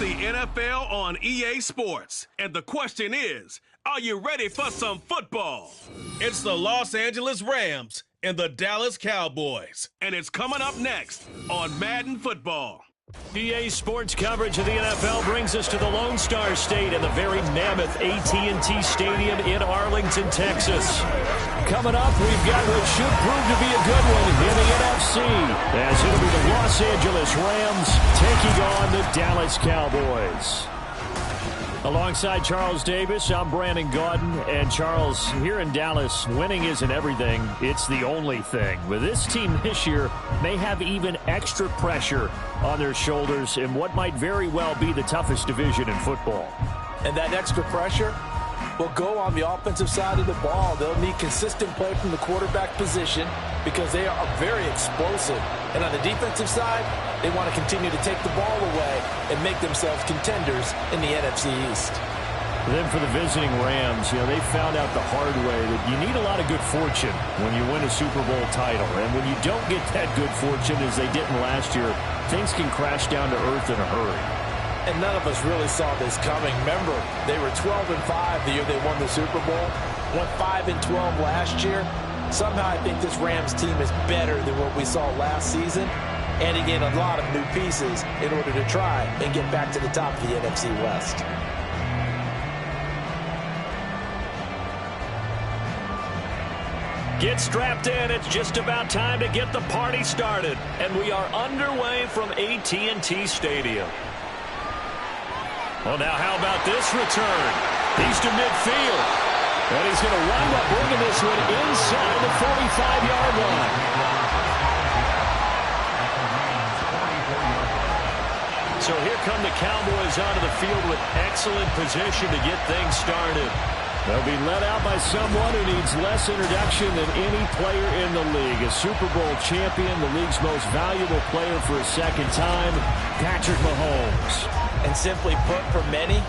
the NFL on EA Sports. And the question is, are you ready for some football? It's the Los Angeles Rams and the Dallas Cowboys. And it's coming up next on Madden Football. EA Sports coverage of the NFL brings us to the Lone Star State and the very mammoth AT&T Stadium in Arlington, Texas. Coming up, we've got what should prove to be a good one in the NFC, as it'll be the Los Angeles Rams taking on the Dallas Cowboys. Alongside Charles Davis, I'm Brandon Gaudin. And Charles, here in Dallas, winning isn't everything. It's the only thing. But this team this year may have even extra pressure on their shoulders in what might very well be the toughest division in football. And that extra pressure will go on the offensive side of the ball. They'll need consistent play from the quarterback position because they are very explosive. And on the defensive side, they want to continue to take the ball away and make themselves contenders in the NFC East. Then for the visiting Rams, they found out the hard way that you need a lot of good fortune when you win a Super Bowl title. And when you don't get that good fortune, as they didn't last year, things can crash down to earth in a hurry. And none of us really saw this coming. Remember, they were 12-5 the year they won the Super Bowl, went 5-12 last year. Somehow I think this Rams team is better than what we saw last season, adding in a lot of new pieces in order to try and get back to the top of the NFC West. Get strapped in. It's just about time to get the party started. And we are underway from AT&T Stadium. Well, now how about this return? He's to midfield. And he's going to wind up bringing this one inside the 45-yard line. So here come the Cowboys onto the field with excellent position to get things started. They'll be led out by someone who needs less introduction than any player in the league. A Super Bowl champion, the league's most valuable player for a second time, Patrick Mahomes. And simply put, for many,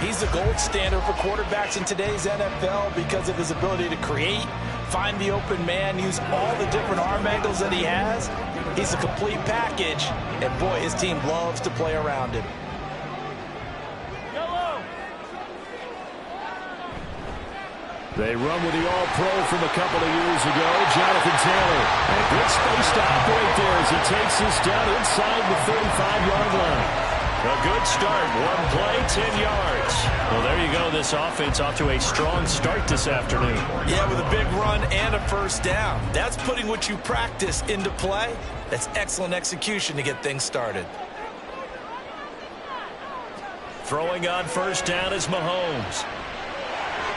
he's the gold standard for quarterbacks in today's NFL because of his ability to create, find the open man, use all the different arm angles that he has. He's a complete package, and boy, his team loves to play around him. They run with the All-Pro from a couple of years ago, Jonathan Taylor. And good space to operate there as he takes this down inside the 35-yard line. A good start. One play, 10 yards. Well, there you go. This offense off to a strong start this afternoon. Yeah, with a big run and a first down. That's putting what you practice into play. That's excellent execution to get things started. Throwing on first down is Mahomes.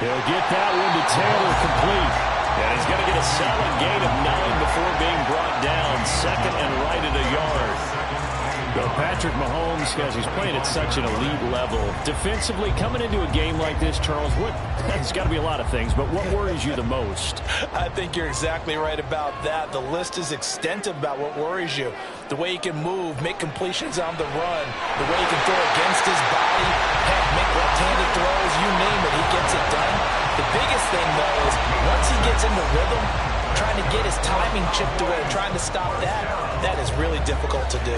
He'll get that one to Taylor complete. And he's going to get a solid gain of 9 before being brought down. Second and right at a yard. Well, Patrick Mahomes, guys, he's playing at such an elite level. Defensively, coming into a game like this, Charles, there's got to be a lot of things, but what worries you the most? I think you're exactly right about that. The list is extensive about what worries you. The way he can move, make completions on the run, the way he can throw against his body, heck, make left-handed throws, you name it, he gets it done. The biggest thing, though, is once he gets into rhythm, trying to get his timing chipped away, trying to stop that is really difficult to do.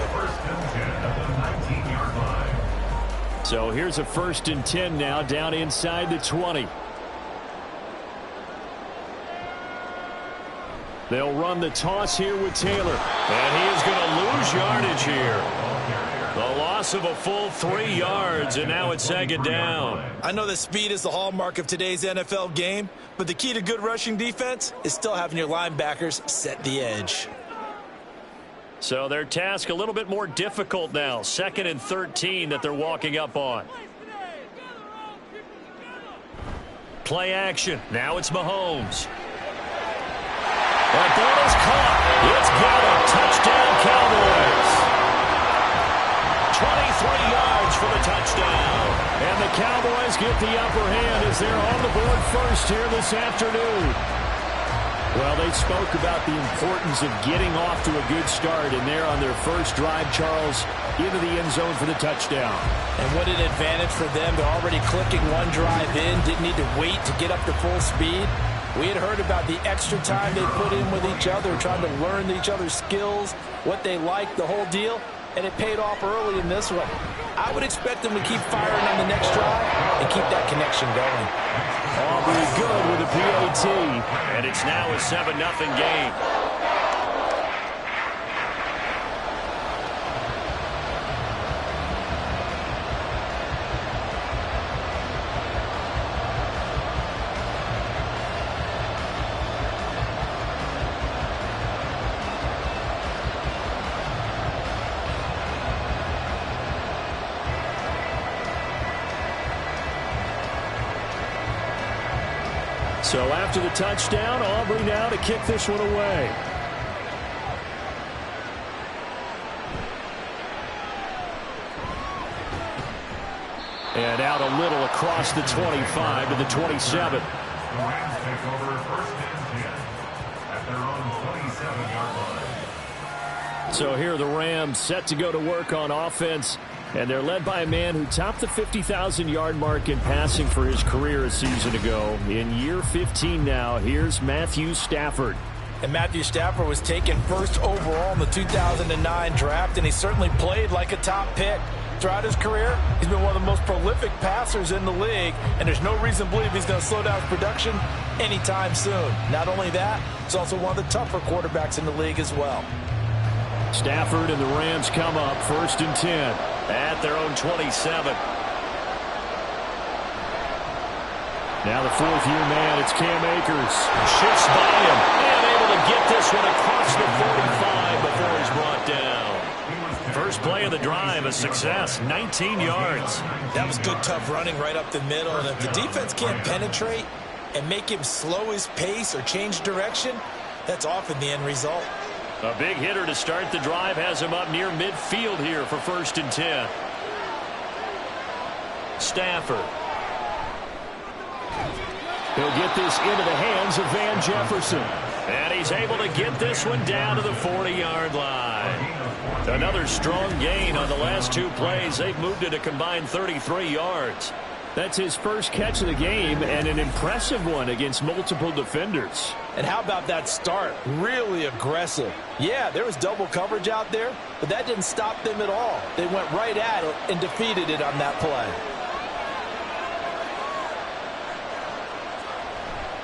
So here's a 1st and 10 now, down inside the 20. They'll run the toss here with Taylor. And he is going to lose yardage here. The loss of a full 3 yards, and now it's second down. I know that speed is the hallmark of today's NFL game, but the key to good rushing defense is still having your linebackers set the edge. So their task a little bit more difficult now. 2nd and 13 that they're walking up on. Play action. Now it's Mahomes. That ball is caught. It's got a touchdown, Cowboys. 23 yards for the touchdown. And the Cowboys get the upper hand as they're on the board first here this afternoon. Well, they spoke about the importance of getting off to a good start, and they're on their first drive, Charles, into the end zone for the touchdown. And what an advantage for them. They're already clicking one drive in, didn't need to wait to get up to full speed. We had heard about the extra time they put in with each other, trying to learn each other's skills, what they like, the whole deal. and it paid off early in this one. I would expect them to keep firing on the next drive and keep that connection going. Aubrey good with a PAT, and it's now a 7-0 game. So after the touchdown, Aubrey now to kick this one away. And out a little across the 25 to the 27. The Rams take over 1st and 10 at their own 27-yard line. So here are the Rams set to go to work on offense. And they're led by a man who topped the 50,000-yard mark in passing for his career a season ago. In year 15 now, here's Matthew Stafford. And Matthew Stafford was taken first overall in the 2009 draft, and he certainly played like a top pick. Throughout his career, he's been one of the most prolific passers in the league, and there's no reason to believe he's going to slow down his production anytime soon. Not only that, he's also one of the tougher quarterbacks in the league as well. Stafford and the Rams come up 1st and 10 at their own 27. Now the 4th-year man, it's Cam Akers. Shifts by him and able to get this one across the 45 before he's brought down. First play of the drive, a success, 19 yards. That was good, tough running right up the middle, and if the defense can't penetrate and make him slow his pace or change direction, that's often the end result. A big hitter to start the drive has him up near midfield here for 1st and 10. Stafford. He'll get this into the hands of Van Jefferson. And he's able to get this one down to the 40-yard line. Another strong gain on the last 2 plays. They've moved it a combined 33 yards. That's his first catch of the game and an impressive one against multiple defenders. And how about that start? Really aggressive. Yeah, there was double coverage out there, but that didn't stop them at all. They went right at it and defeated it on that play.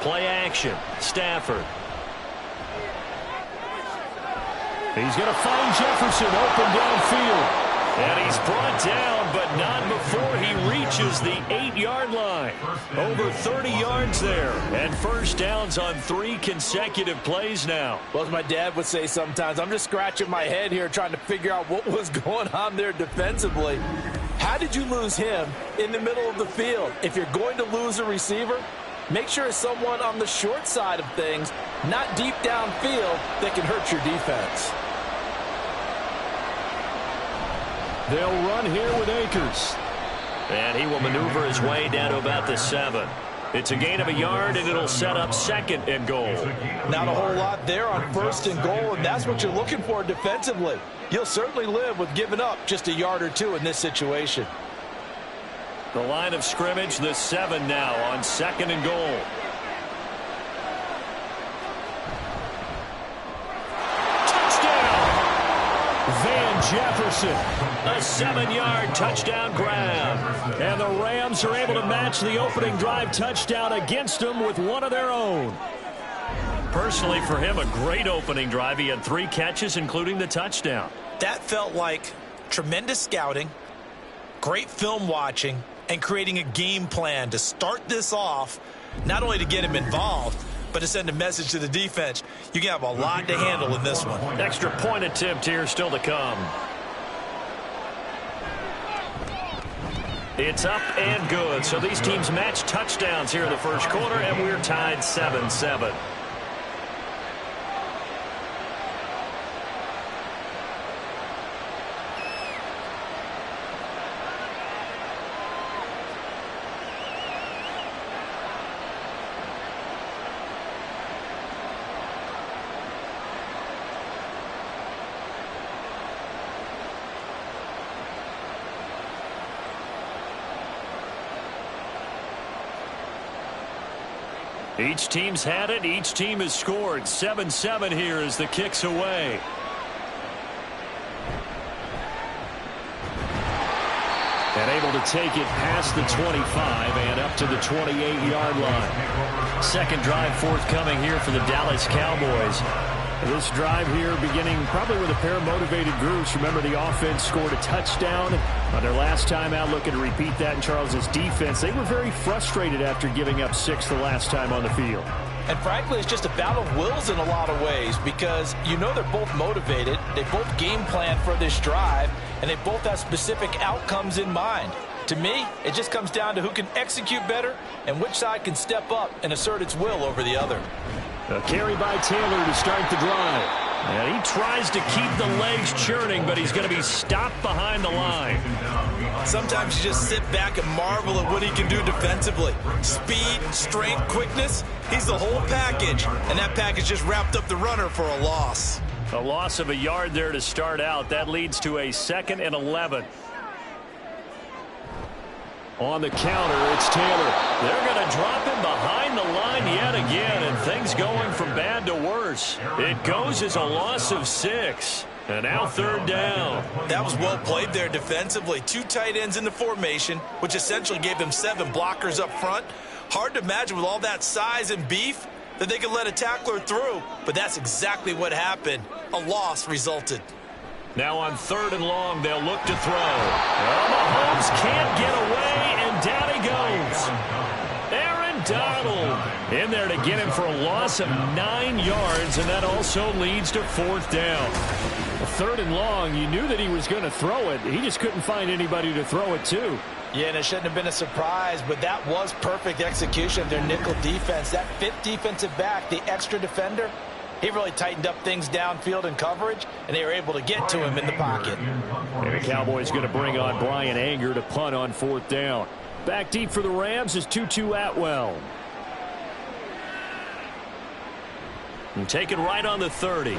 Play action. Stafford. He's going to find Jefferson open downfield. And he's brought down, but not before he reaches the 8-yard line. Over 30 yards there. And first downs on 3 consecutive plays now. Well, as my dad would say sometimes, I'm just scratching my head here trying to figure out what was going on there defensively. How did you lose him in the middle of the field? If you're going to lose a receiver, make sure it's someone on the short side of things, not deep downfield, that can hurt your defense. They'll run here with Akers. And he will maneuver his way down to about the 7. It's a gain of a yard, and it'll set up 2nd and goal. Not a whole lot there on 1st and goal, and that's what you're looking for defensively. You'll certainly live with giving up just a yard or 2 in this situation. The line of scrimmage, the 7 now on 2nd and goal. Van Jefferson, a 7-yard touchdown grab. And the Rams are able to match the opening drive touchdown against them with one of their own. Personally, for him, a great opening drive. He had 3 catches, including the touchdown. That felt like tremendous scouting, great film watching, and creating a game plan to start this off, not only to get him involved, but to send a message to the defense. You can have a lot to handle in this one. Extra point attempt here still to come. It's up and good. So these teams match touchdowns here in the first quarter, and we're tied 7-7. Each team's had it. Each team has scored. 7-7 here as the kick's away. to take it past the 25 and up to the 28-yard line. Second drive forthcoming here for the Dallas Cowboys. This drive here beginning probably with a pair of motivated groups. Remember, the offense scored a touchdown on their last time out, looking to repeat that in Charles's defense. They were very frustrated after giving up 6 the last time on the field. And frankly, it's just a battle of wills in a lot of ways because you know they're both motivated. They both game plan for this drive, and they both have specific outcomes in mind. To me, it just comes down to who can execute better and which side can step up and assert its will over the other. A carry by Taylor to start the drive. And he tries to keep the legs churning, but he's going to be stopped behind the line. Sometimes you just sit back and marvel at what he can do defensively. Speed, strength, quickness, he's the whole package. And that package just wrapped up the runner for a loss. A loss of a yard there to start out. That leads to a 2nd and 11. On the counter, it's Taylor. They're going to drop him behind the line yet again, and things going from bad to worse. It goes as a loss of 6. And now 3rd down. That was well played there defensively. 2 tight ends in the formation, which essentially gave them 7 blockers up front. Hard to imagine with all that size and beef that they could let a tackler through, but that's exactly what happened. A loss resulted. Now on 3rd and long, they'll look to throw. Well, Mahomes can't get away, and down he goes. Aaron Donald in there to get him for a loss of 9 yards, and that also leads to 4th down. 3rd and long, you knew that he was going to throw it. He just couldn't find anybody to throw it to. Yeah, and it shouldn't have been a surprise, but that was perfect execution of their nickel defense. That 5th defensive back, the extra defender, he really tightened up things downfield in coverage, and they were able to get to him in the pocket. And the Cowboys going to bring on Brian Anger to punt on 4th down. Back deep for the Rams is Tutu Atwell. And taken right on the 30.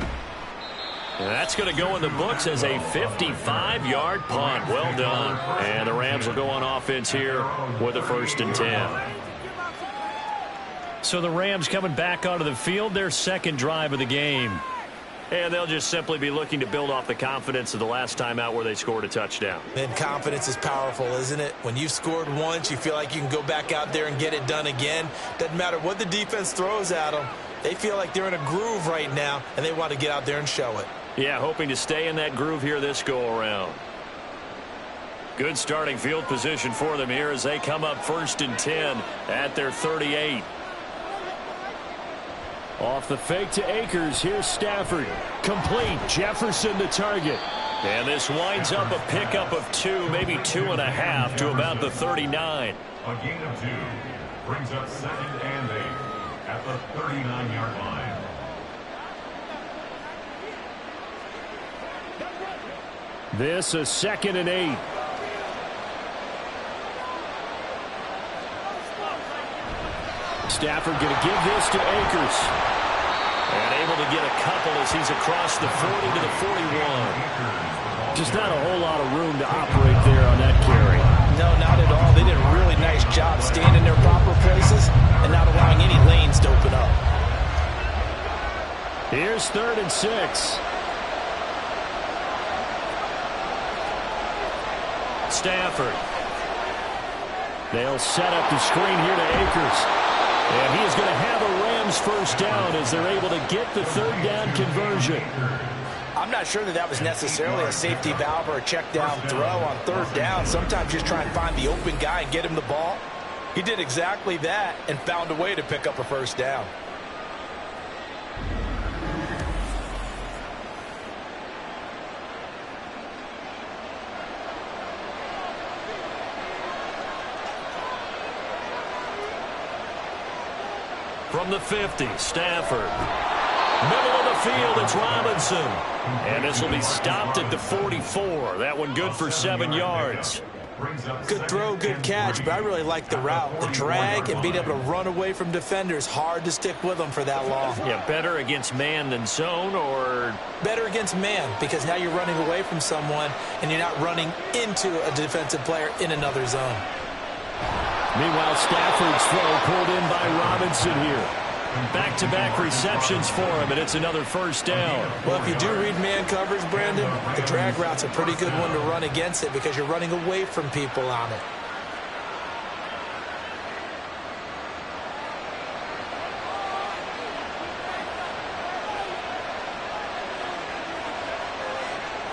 And that's going to go in the books as a 55-yard punt. Well done. And the Rams will go on offense here with a 1st and 10. So the Rams coming back onto the field, their 2nd drive of the game. And they'll just simply be looking to build off the confidence of the last time out where they scored a touchdown. And confidence is powerful, isn't it? When you've scored once, you feel like you can go back out there and get it done again. Doesn't matter what the defense throws at them. They feel like they're in a groove right now, and they want to get out there and show it. Yeah, hoping to stay in that groove here this go-around. Good starting field position for them here as they come up 1st and 10 at their 38. Off the fake to Akers. Here's Stafford. Complete. Jefferson the target. And this winds up a pickup of 2, maybe 2.5 to about the 39. A gain of 2 brings up 2nd and 8 at the 39-yard line. This a 2nd and 8. Stafford going to give this to Akers. And able to get a couple as he's across the 40 to the 41. Just not a whole lot of room to operate there on that carry. No, not at all. They did a really nice job staying in their proper places and not allowing any lanes to open up. Here's 3rd and 6. Stafford. They'll set up the screen here to Akers. And he is going to have a Rams 1st down as they're able to get the 3rd down conversion. I'm not sure that was necessarily a safety valve or a check down throw on 3rd down. Sometimes just try and find the open guy and get him the ball. He did exactly that and found a way to pick up a 1st down. From the 50, Stafford. Middle of the field, it's Robinson. And this will be stopped at the 44. That one good for 7 yards. Good throw, good catch, but I really like the route. The drag and being able to run away from defenders. Hard to stick with them for that long. Yeah, better against man than zone, or? Better against man, because now you're running away from someone and you're not running into a defensive player in another zone. Meanwhile, Stafford's throw pulled in by Robinson here. Back-to-back receptions for him, and it's another first down. Well, if you do read man coverage, Brandon, the drag route's a pretty good one to run against it because you're running away from people on it.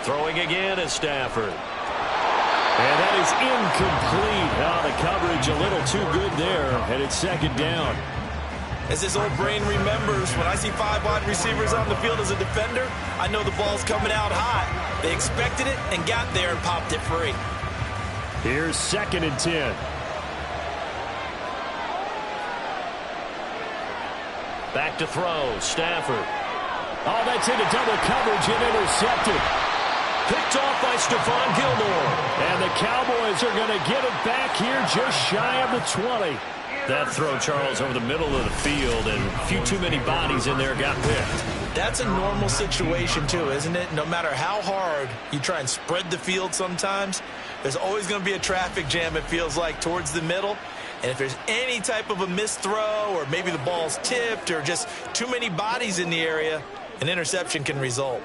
Throwing again is Stafford. And that is incomplete. Oh, the coverage a little too good there, and it's second down. As this old brain remembers, when I see 5 wide receivers on the field as a defender, I know the ball's coming out hot. They expected it and got there and popped it free. Here's 2nd and 10. Back to throw, Stafford. Oh, that's into double coverage and intercepted. Picked off by Stephon Gilmore. And the Cowboys are going to get it back here just shy of the 20. That throw, Charles, over the middle of the field, and a few too many bodies in there got picked. That's a normal situation, too, isn't it? No matter how hard you try and spread the field sometimes, there's always going to be a traffic jam, it feels like, towards the middle. And if there's any type of a missed throw or maybe the ball's tipped or just too many bodies in the area, an interception can result.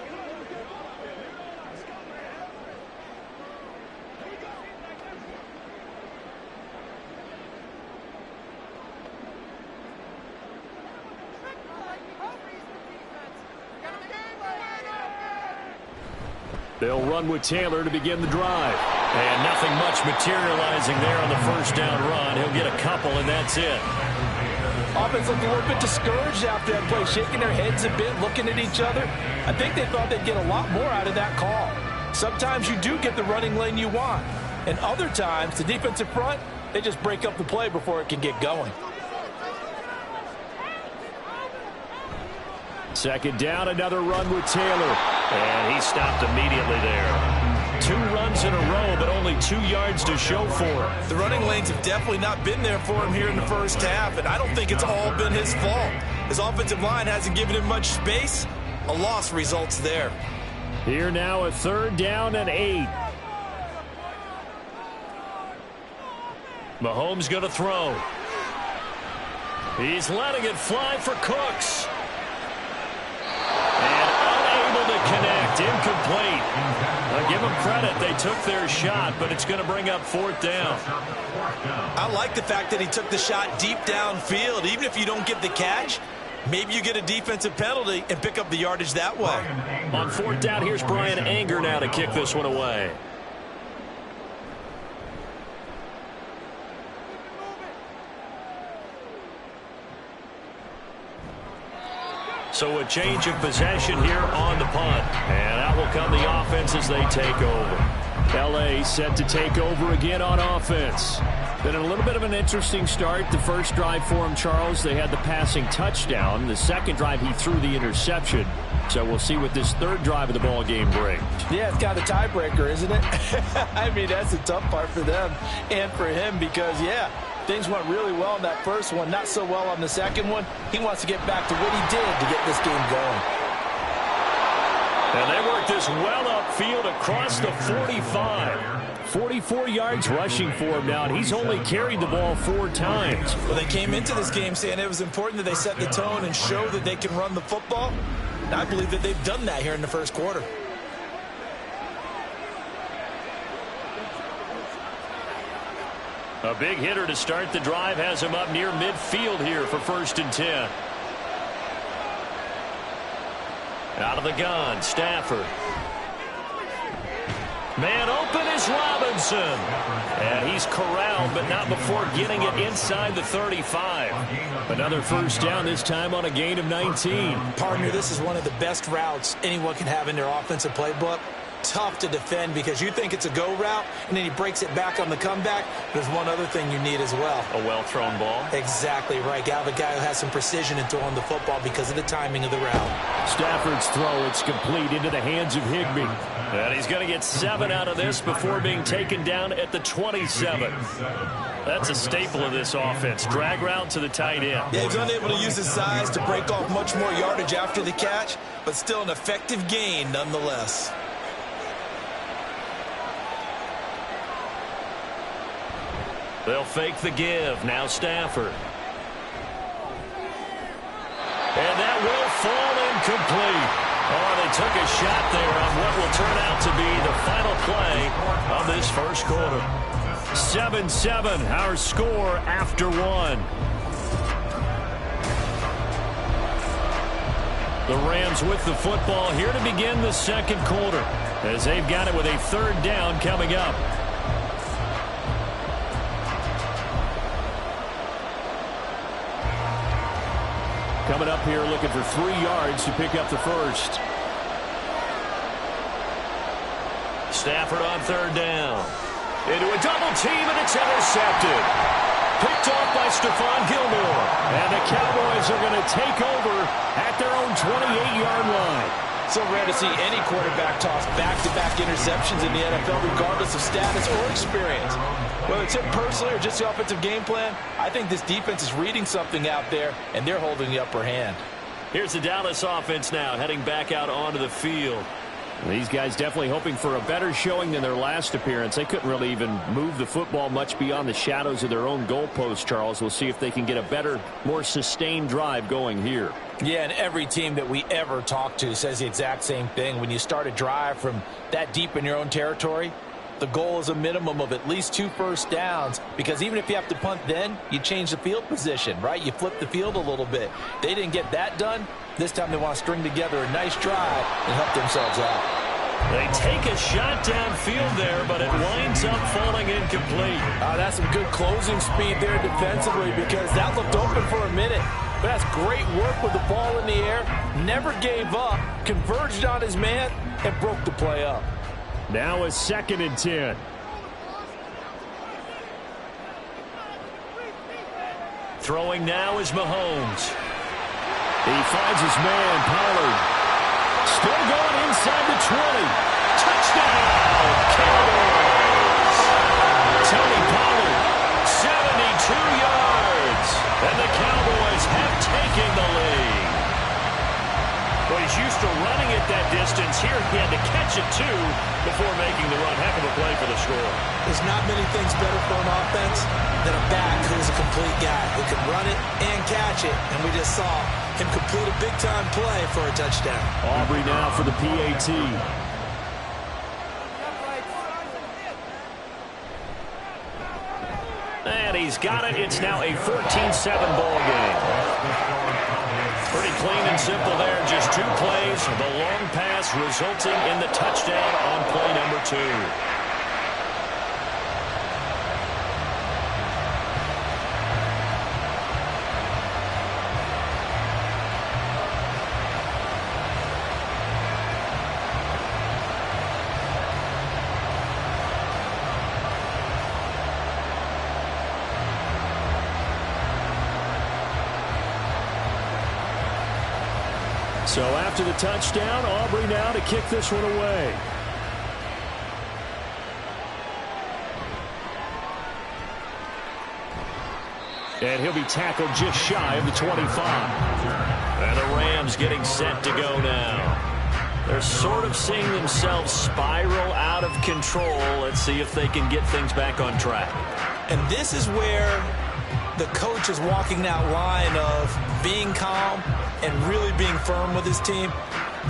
They'll run with Taylor to begin the drive. And nothing much materializing there on the first down run. He'll get a couple, and that's it. Offense looked a little bit discouraged after that play, shaking their heads a bit, looking at each other. I think they thought they'd get a lot more out of that call. Sometimes you do get the running lane you want. And other times, the defensive front, they just break up the play before it can get going. Second down, another run with Taylor. And he stopped immediately there. 2 runs in a row, but only 2 yards to show for it. The running lanes have definitely not been there for him here in the first half, and I don't think it's all been his fault. His offensive line hasn't given him much space. A loss results there. Here now a 3rd down and 8. Mahomes going to throw. He's letting it fly for Cooks. Connect, incomplete. Give them credit, they took their shot, but it's going to bring up 4th down. I like the fact that he took the shot deep downfield. Even if you don't get the catch, maybe you get a defensive penalty and pick up the yardage that way. On 4th down, here's Brian Anger now to kick this one away. So a change of possession here on the punt. And out will come the offense as they take over. L.A. set to take over again on offense. Been a little bit of an interesting start. The first drive for him, Charles, they had the passing touchdown. The second drive, he threw the interception. So we'll see what this 3rd drive of the ball game brings. Yeah, it's kind of a tiebreaker, isn't it? I mean, that's the tough part for them and for him because, yeah, things went really well in that first one, not so well on the second one. He wants to get back to what he did to get this game going. And they work this well upfield across the 45. 44 yards rushing for him now, and he's only carried the ball 4 times. Well, they came into this game saying it was important that they set the tone and show that they can run the football. And I believe that they've done that here in the first quarter. A big hitter to start the drive has him up near midfield here for 1st and 10. Out of the gun, Stafford. Man open is Robinson. And he's corralled, but not before getting it inside the 35. Another first down, this time on a gain of 19. Partner, this is one of the best routes anyone can have in their offensive playbook. Tough to defend because you think it's a go route, and then he breaks it back on the comeback. There's one other thing you need as well. A well-thrown ball. Exactly right. Got a guy who has some precision in throwing the football because of the timing of the route. Stafford's throw, it's complete into the hands of Higbee. And he's going to get 7 out of this before being taken down at the 27. That's a staple of this offense. Drag route to the tight end. Yeah, he's unable to use his size to break off much more yardage after the catch, but still an effective gain nonetheless. They'll fake the give. Now Stafford. took a shot there on what will turn out to be the final play of this first quarter. 7-7, our score after one. The Rams with the football here to begin the second quarter, as they've got it with a third down coming up. Coming up here looking for 3 yards to pick up the first. Stafford on third down. Into a double team, and it's intercepted. Picked off by Stephon Gilmore. And the Cowboys are going to take over at their own 28-yard line. So rare to see any quarterback toss back-to-back interceptions in the NFL, regardless of status or experience. Whether it's him personally or just the offensive game plan, I think this defense is reading something out there, and they're holding the upper hand. Here's the Dallas offense now, heading back out onto the field. These guys definitely hoping for a better showing than their last appearance. They couldn't really even move the football much beyond the shadows of their own goalpost, Charles. We'll see if they can get a better, more sustained drive going here. Yeah, and every team that we ever talk to says the exact same thing. When you start a drive from that deep in your own territory, the goal is a minimum of at least 2 first downs, because even if you have to punt then, you change the field position, right? You flip the field a little bit. They didn't get that done. This time they want to string together a nice drive and help themselves out. They take a shot downfield there, but it winds up falling incomplete. That's some good closing speed there defensively, because that looked open for a minute. But that's great work with the ball in the air. Never gave up, converged on his man, and broke the play up. Now a 2nd and 10. Throwing now is Mahomes. He finds his man, Pollard. Still going inside the 20. Touchdown, Cowboys. Tony Pollard, 72 yards. And the Cowboys have taken the lead. Well, he's used to running it that distance. Here he had to catch it, too, before making the run. Heck of a play for the score. There's not many things better for an offense than a back who's a complete guy who can run it and catch it. And we just saw him complete a big-time play for a touchdown. Aubrey now for the PAT. And he's got it. It's now a 14-7 ball game. Pretty clean and simple there. Just 2 plays. The long pass resulting in the touchdown on play number 2. So after the touchdown, Aubrey now to kick this one away. And he'll be tackled just shy of the 25. And the Rams getting set to go now. They're sort of seeing themselves spiral out of control. Let's see if they can get things back on track. And this is where the coach is walking that line of being calm and really being firm with his team.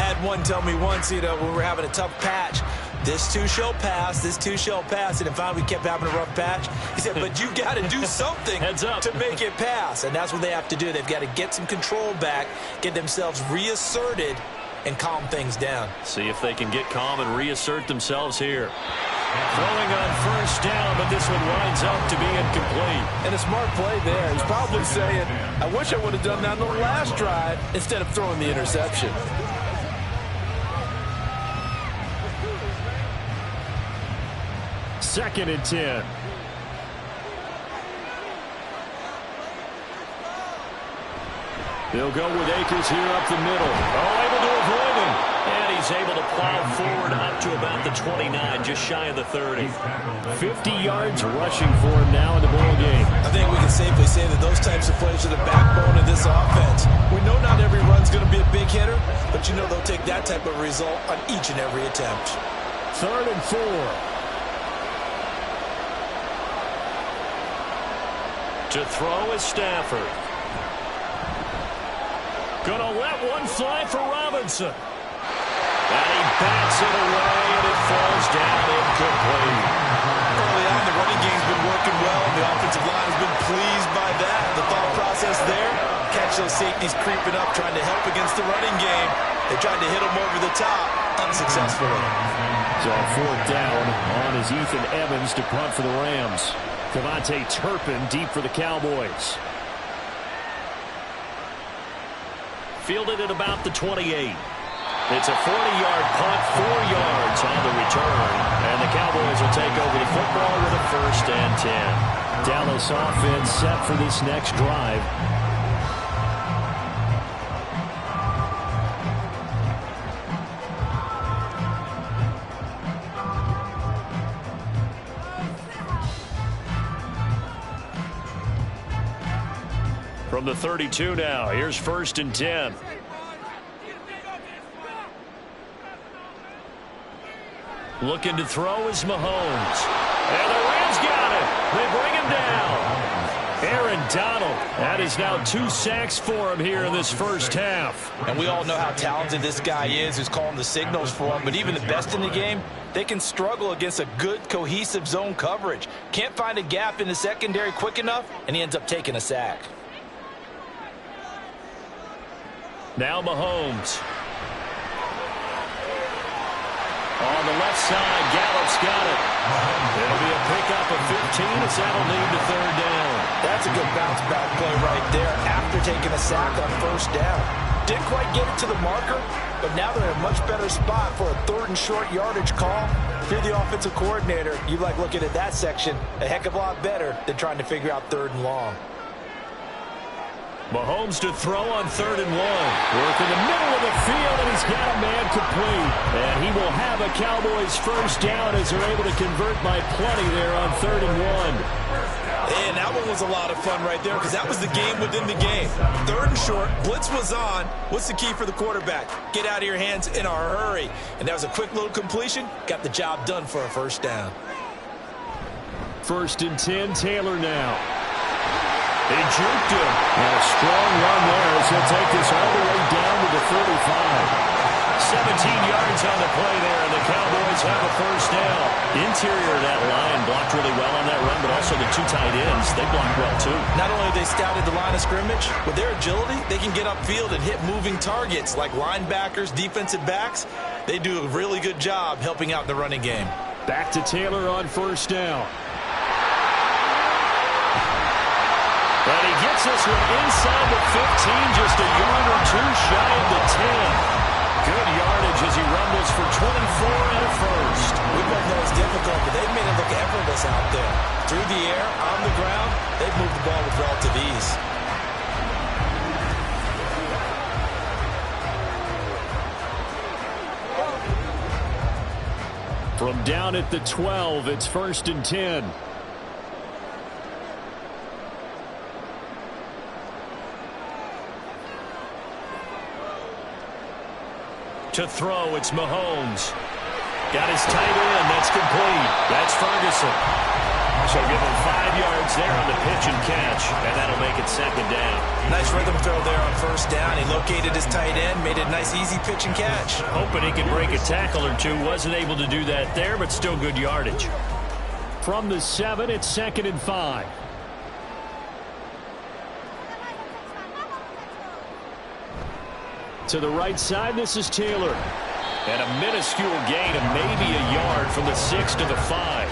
Had one tell me once, when we were having a tough patch, this too shall pass, this too shall pass. And finally we kept having a rough patch. He said, but you got to do something to make it pass. And that's what they have to do. They've got to get some control back, get themselves reasserted, and calm things down. See if they can get calm and reassert themselves here. Throwing on first down, but this one winds up to be incomplete. And a smart play there. He's probably saying, I wish I would have done that on the last drive instead of throwing the interception. Second and 10. They'll go with Akers here up the middle. Oh, able to avoid him. And he's able to plow forward up to about the 29, just shy of the 30. 50 yards rushing for him now in the ball game. I think we can safely say that those types of plays are the backbone of this offense. We know not every run's going to be a big hitter, but they'll take that type of result on each and every attempt. 3rd and 4. To throw is Stafford. Gonna let one fly for Robinson. And he bats it away, and it falls down incomplete. Early on, the running game's been working well. The offensive line has been pleased by that. The thought process there, catch those safeties creeping up, trying to help against the running game. They tried to hit them over the top, unsuccessfully. So on fourth down, on is Ethan Evans to punt for the Rams. Devontae Turpin deep for the Cowboys. Fielded at about the 28. It's a 40-yard punt, 4 yards on the return. And the Cowboys will take over the football with a 1st and 10. Dallas offense set for this next drive. From the 32 now, here's 1st and 10. Looking to throw is Mahomes. And the Rams got it. They bring him down. Aaron Donald. That is now 2 sacks for him here in this first half. And we all know how talented this guy is who's calling the signals for him. But even the best in the game, they can struggle against a good, cohesive zone coverage. Can't find a gap in the secondary quick enough, and he ends up taking a sack. Now Mahomes. On the left side, Gallup's got it. It'll be a pickup of 15 as that'll lead to 3rd down. That's a good bounce back play right there after taking a sack on 1st down. Didn't quite get it to the marker, but now they're in a much better spot for a 3rd and short yardage call. If you're the offensive coordinator, you like looking at that section a heck of a lot better than trying to figure out 3rd and long. Mahomes to throw on 3rd and 1. Work in the middle of the field, and he's got a man complete. And he will have a Cowboys 1st down as they're able to convert by plenty there on 3rd and 1. And that one was a lot of fun right there because that was the game within the game. 3rd and short, blitz was on. What's the key for the quarterback? Get out of your hands in a hurry. And that was a quick little completion. Got the job done for a 1st down. 1st and 10, Taylor now. They juked him. And a strong run there as he'll take this all the way down to the 35. 17 yards on the play there, and the Cowboys have a 1st down. Interior of that line blocked really well on that run, but also the 2 tight ends, they blocked well too. Not only have they scouted the line of scrimmage, with their agility, they can get upfield and hit moving targets like linebackers, defensive backs. They do a really good job helping out in the running game. Back to Taylor on 1st down. And he gets this one inside the 15, just a yard or 2 shy of the 10. Good yardage as he rumbles for 24 and a 1st. We both know it's difficult, but they've made it look effortless out there. Through the air, on the ground, they've moved the ball with relative ease. From down at the 12, it's 1st and 10. To throw, it's Mahomes. Got his tight end. That's complete. That's Ferguson. So give him 5 yards there on the pitch and catch, and that'll make it 2nd down. Nice rhythm throw there on 1st down. He located his tight end, made it a nice, easy pitch and catch. Hoping he could break a tackle or 2. Wasn't able to do that there, but still good yardage. From the 7, it's 2nd and 5. To the right side, this is Taylor. And a minuscule gain of maybe a yard from the 6 to the 5.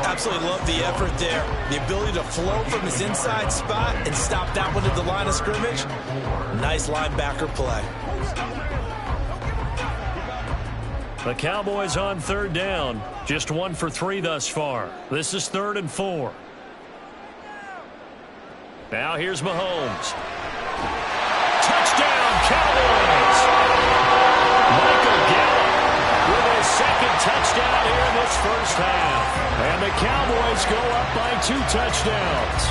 Absolutely love the effort there. The ability to flow from his inside spot and stop that one at the line of scrimmage. Nice linebacker play. The Cowboys on 3rd down. Just 1 for 3 thus far. This is 3rd and 4. Now here's Mahomes. Touchdown, Cowboys! Michael Gallup with his 2nd touchdown here in this first half. And the Cowboys go up by 2 touchdowns.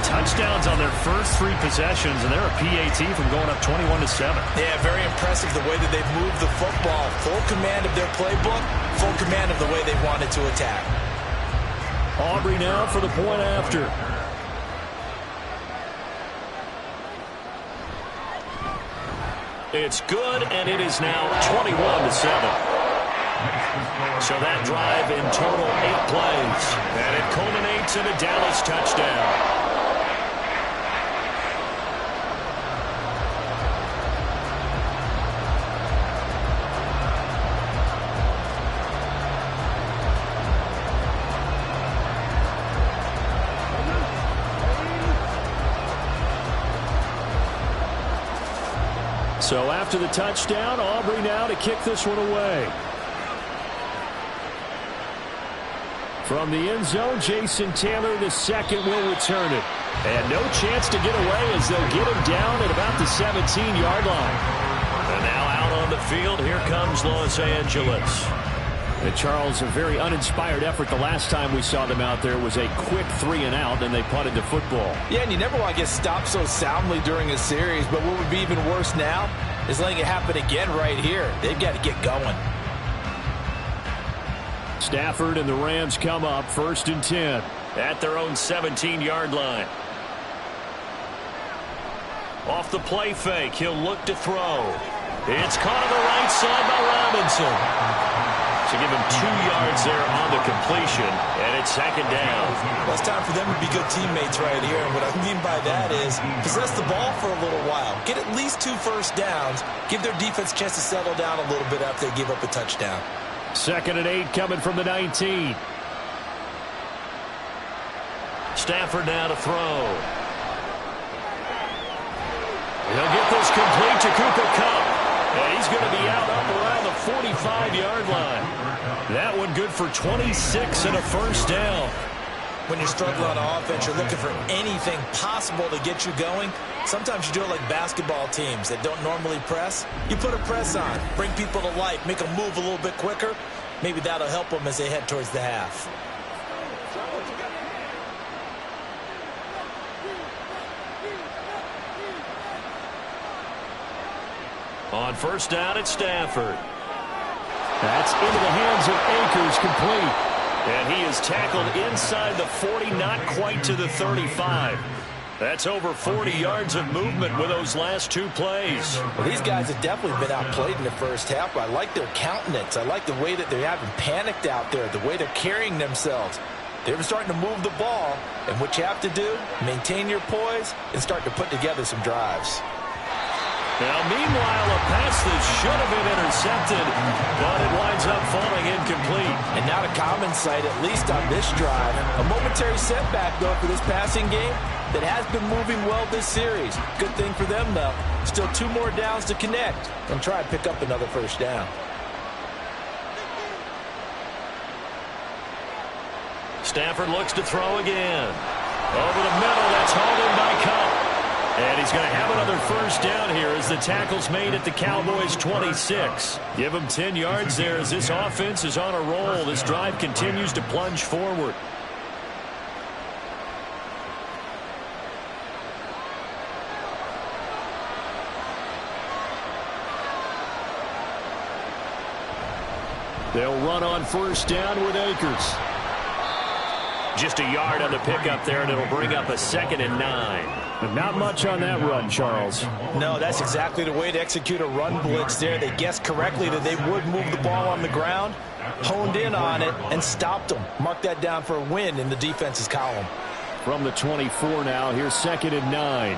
Touchdowns on their first 3 possessions, and they're a PAT from going up 21-7. Yeah, very impressive the way that they've moved the football. Full command of their playbook, full command of the way they wanted to attack. Aubrey now for the point after. It's good, and it is now 21-7. So that drive in total 8 plays, and it culminates in a Dallas touchdown. So after the touchdown, Aubrey now to kick this one away. From the end zone, Jason Taylor, the second, will return it. And no chance to get away as they'll get him down at about the 17-yard line. And now out on the field, here comes Los Angeles. And Charles, a very uninspired effort. The last time we saw them out there was a quick 3-and-out, and they punted the football. Yeah, and you never want to get stopped so soundly during a series, but what would be even worse now is letting it happen again right here. They've got to get going. Stafford and the Rams come up 1st and 10 at their own 17-yard line. Off the play fake, he'll look to throw. It's caught on the right side by Robinson. To give him 2 yards there on the completion, and it's 2nd down. Well, it's time for them to be good teammates right here. And what I mean by that is possess the ball for a little while. Get at least 2 first downs. Give their defense a chance to settle down a little bit after they give up a touchdown. 2nd and 8 coming from the 19. Stafford now to throw. He'll get this complete to Cooper Kupp. And he's going to be out up around the 45-yard line. That one good for 26 and a first down. When you're struggling on offense, you're looking for anything possible to get you going. Sometimes you do it like basketball teams that don't normally press. You put a press on, bring people to life, make them move a little bit quicker. Maybe that'll help them as they head towards the half. On 1st down, it's Stafford. That's into the hands of Akers, complete. And he is tackled inside the 40, not quite to the 35. That's over 40 yards of movement with those last 2 plays. Well, these guys have definitely been outplayed in the first half, but I like their countenance. I like the way that they haven't panicked out there, the way they're carrying themselves. They're starting to move the ball, and what you have to do, maintain your poise and start to put together some drives. Now, meanwhile, a pass that should have been intercepted, but it winds up falling incomplete. And not a common sight, at least on this drive. A momentary setback, though, for this passing game that has been moving well this series. Good thing for them, though. Still 2 more downs to connect and try and pick up another first down. Stafford looks to throw again. Over the middle, that's hauled in by Kupp. And he's going to have another first down here as the tackle's made at the Cowboys' 26. Give him 10 yards there as this offense is on a roll. This drive continues to plunge forward. They'll run on 1st down with Akers. Just a yard on the pickup there, and it'll bring up a 2nd and 9. But not much on that run, Charles. No, that's exactly the way to execute a run blitz there. They guessed correctly that they would move the ball on the ground, honed in on it, and stopped them. Mark that down for a win in the defense's column. From the 24 now, here's 2nd and 9.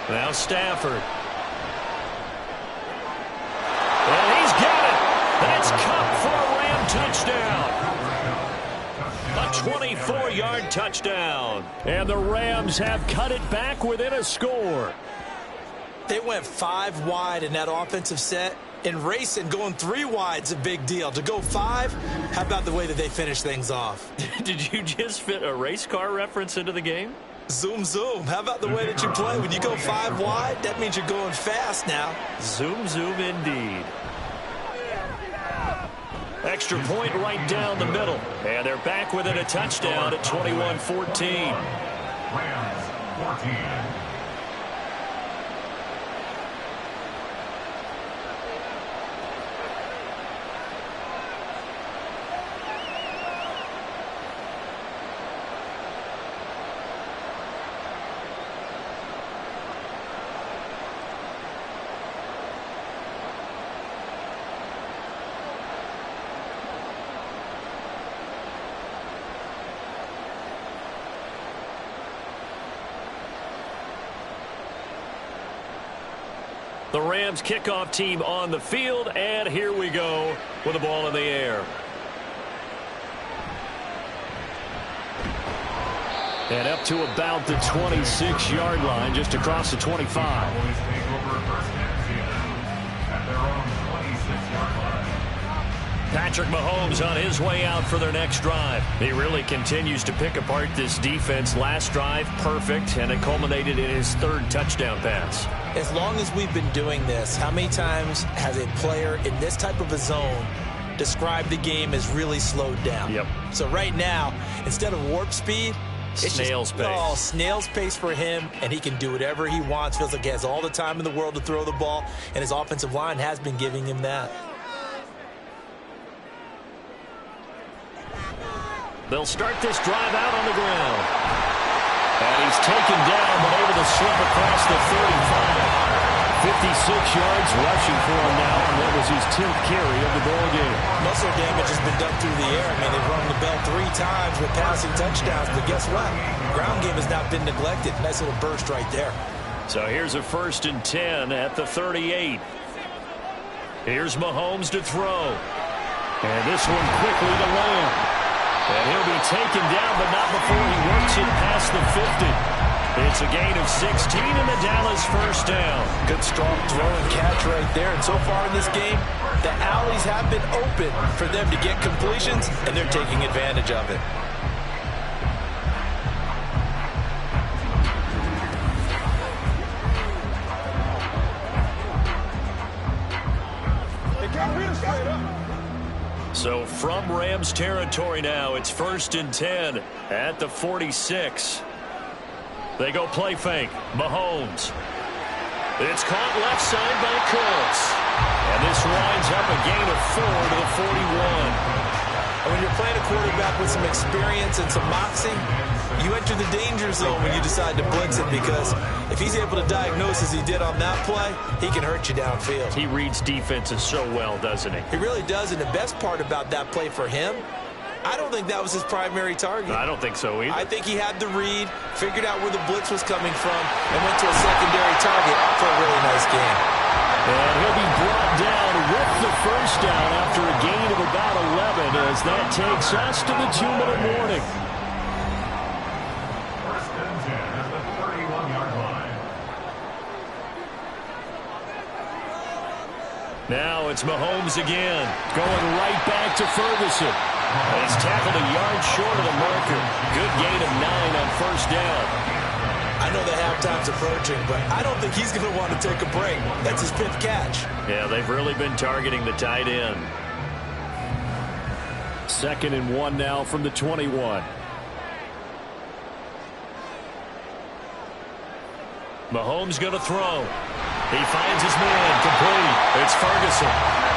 Now Stafford. And he's got it. That's Kupp for a Ram touchdown. A 24-yard touchdown. And the Rams have cut it back within a score. They went 5 wide in that offensive set. And racing, going 3 wide's a big deal. To go 5, how about the way that they finish things off? Did you just fit a race car reference into the game? Zoom, zoom. How about the way that you play? When you go 5 wide, that means you're going fast now. Zoom, zoom indeed. Extra point right down the middle. And they're back within a touchdown at 21-14. Rams 14. The Rams kickoff team on the field, and here we go with the ball in the air. And up to about the 26-yard line, just across the 25. Cowboys take over first and 10 at their own 26-yard line. Patrick Mahomes on his way out for their next drive. He really continues to pick apart this defense. Last drive, perfect, and it culminated in his third touchdown pass. As long as we've been doing this, how many times has a player in this type of a zone described the game as really slowed down? Yep. So right now, instead of warp speed, it's snail's pace. Oh, snail's pace for him, and he can do whatever he wants. Feels like he has all the time in the world to throw the ball, and his offensive line has been giving him that. They'll start this drive out on the ground. And he's taken down, but able to slip across the 35. 56 yards rushing for him now, and that was his 10th carry of the ball game. Muscle damage has been done through the air. I mean, they've rung the bell 3 times with passing touchdowns, but guess what? Ground game has not been neglected. Nice little burst right there. So here's a 1st and 10 at the 38. Here's Mahomes to throw. And this one quickly to land. And he'll be taken down, but not before he works it past the 50. It's a gain of 16 and the Dallas first down. Good strong throw and catch right there. And so far in this game, the alleys have been open for them to get completions, and they're taking advantage of it. So from Rams territory now, it's 1st and 10 at the 46. They go play fake. Mahomes. It's caught left side by Cooks. And this winds up a gain of 4 to the 41. And when you're playing a quarterback with some experience and some moxie, you enter the danger zone when you decide to blitz it, because if he's able to diagnose as he did on that play, he can hurt you downfield. He reads defenses so well, doesn't he? He really does, and the best part about that play for him, I don't think that was his primary target. I don't think so either. I think he had the read, figured out where the blitz was coming from, and went to a secondary target for a really nice game. And he'll be brought down with the first down after a gain of about 11 as that takes us to the 2-minute warning. First and 10 at the 31-yard line. Now it's Mahomes again, going right back to Ferguson. He's tackled a yard short of the marker. Good gain of 9 on first down. I know the halftime's approaching, but I don't think he's going to want to take a break. That's his 5th catch. Yeah, they've really been targeting the tight end. 2nd and 1 now from the 21. Mahomes going to throw. He finds his man complete. It's Ferguson.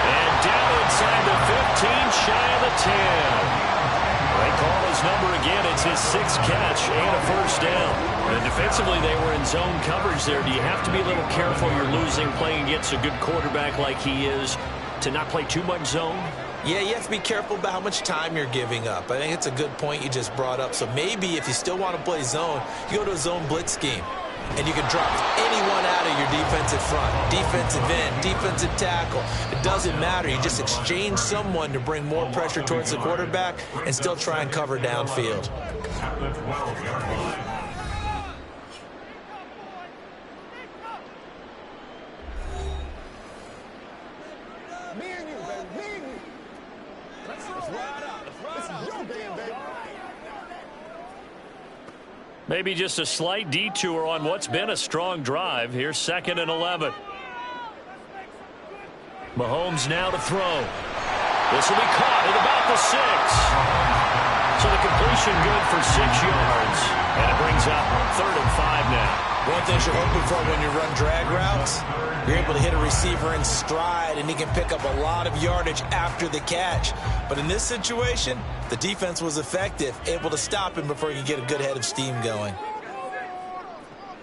And down inside the 15, shy of the 10. They call his number again. It's his 6th catch and a first down. And defensively, they were in zone coverage there. Do you have to be a little careful? You're losing, playing against a good quarterback like he is, to not play too much zone? Yeah, you have to be careful about how much time you're giving up. I think it's a good point you just brought up. So maybe if you still want to play zone, you go to a zone blitz scheme. And you can drop anyone out of your defensive front, defensive end, defensive tackle. It doesn't matter. You just exchange someone to bring more pressure towards the quarterback and still try and cover downfield. At the 12-yard line. Me and you, baby. Me and you. Let's ride out. This is your game, baby. Maybe just a slight detour on what's been a strong drive. Here's 2nd and 11. Mahomes now to throw. This will be caught at about the 6. So the completion good for 6 yards. And it brings up 3rd and 5 now. One thing you're hoping for when you run drag routes, you're able to hit a receiver in stride, and he can pick up a lot of yardage after the catch. But in this situation, the defense was effective, able to stop him before he could get a good head of steam going.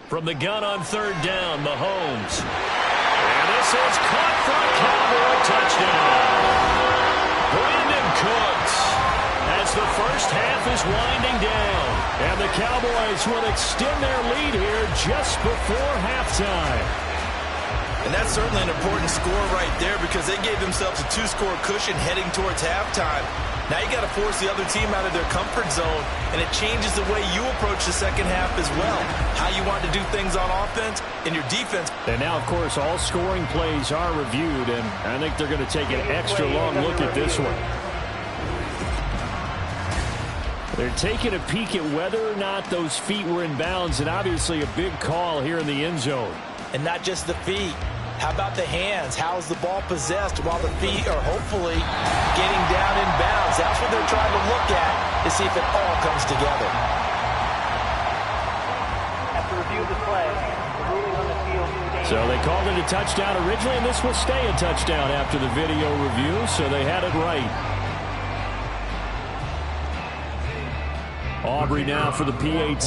From the gun on 3rd down, Mahomes. And this is caught for a Cowboy touchdown. Brandon Cooks, as the first half is winding down. And the Cowboys will extend their lead here just before halftime. And that's certainly an important score right there because they gave themselves a 2-score cushion heading towards halftime. Now you got to force the other team out of their comfort zone, and it changes the way you approach the second half as well. How you want to do things on offense and your defense. And now, of course, all scoring plays are reviewed, and I think they're going to take an extra long look at this one. They're taking a peek at whether or not those feet were in bounds, and obviously a big call here in the end zone. And not just the feet. How about the hands? How is the ball possessed while the feet are hopefully getting down in bounds? That's what they're trying to look at to see if it all comes together. After review of the play, the ruling on the field. So they called it a touchdown originally, and this will stay a touchdown after the video review, so they had it right. Aubrey now for the PAT.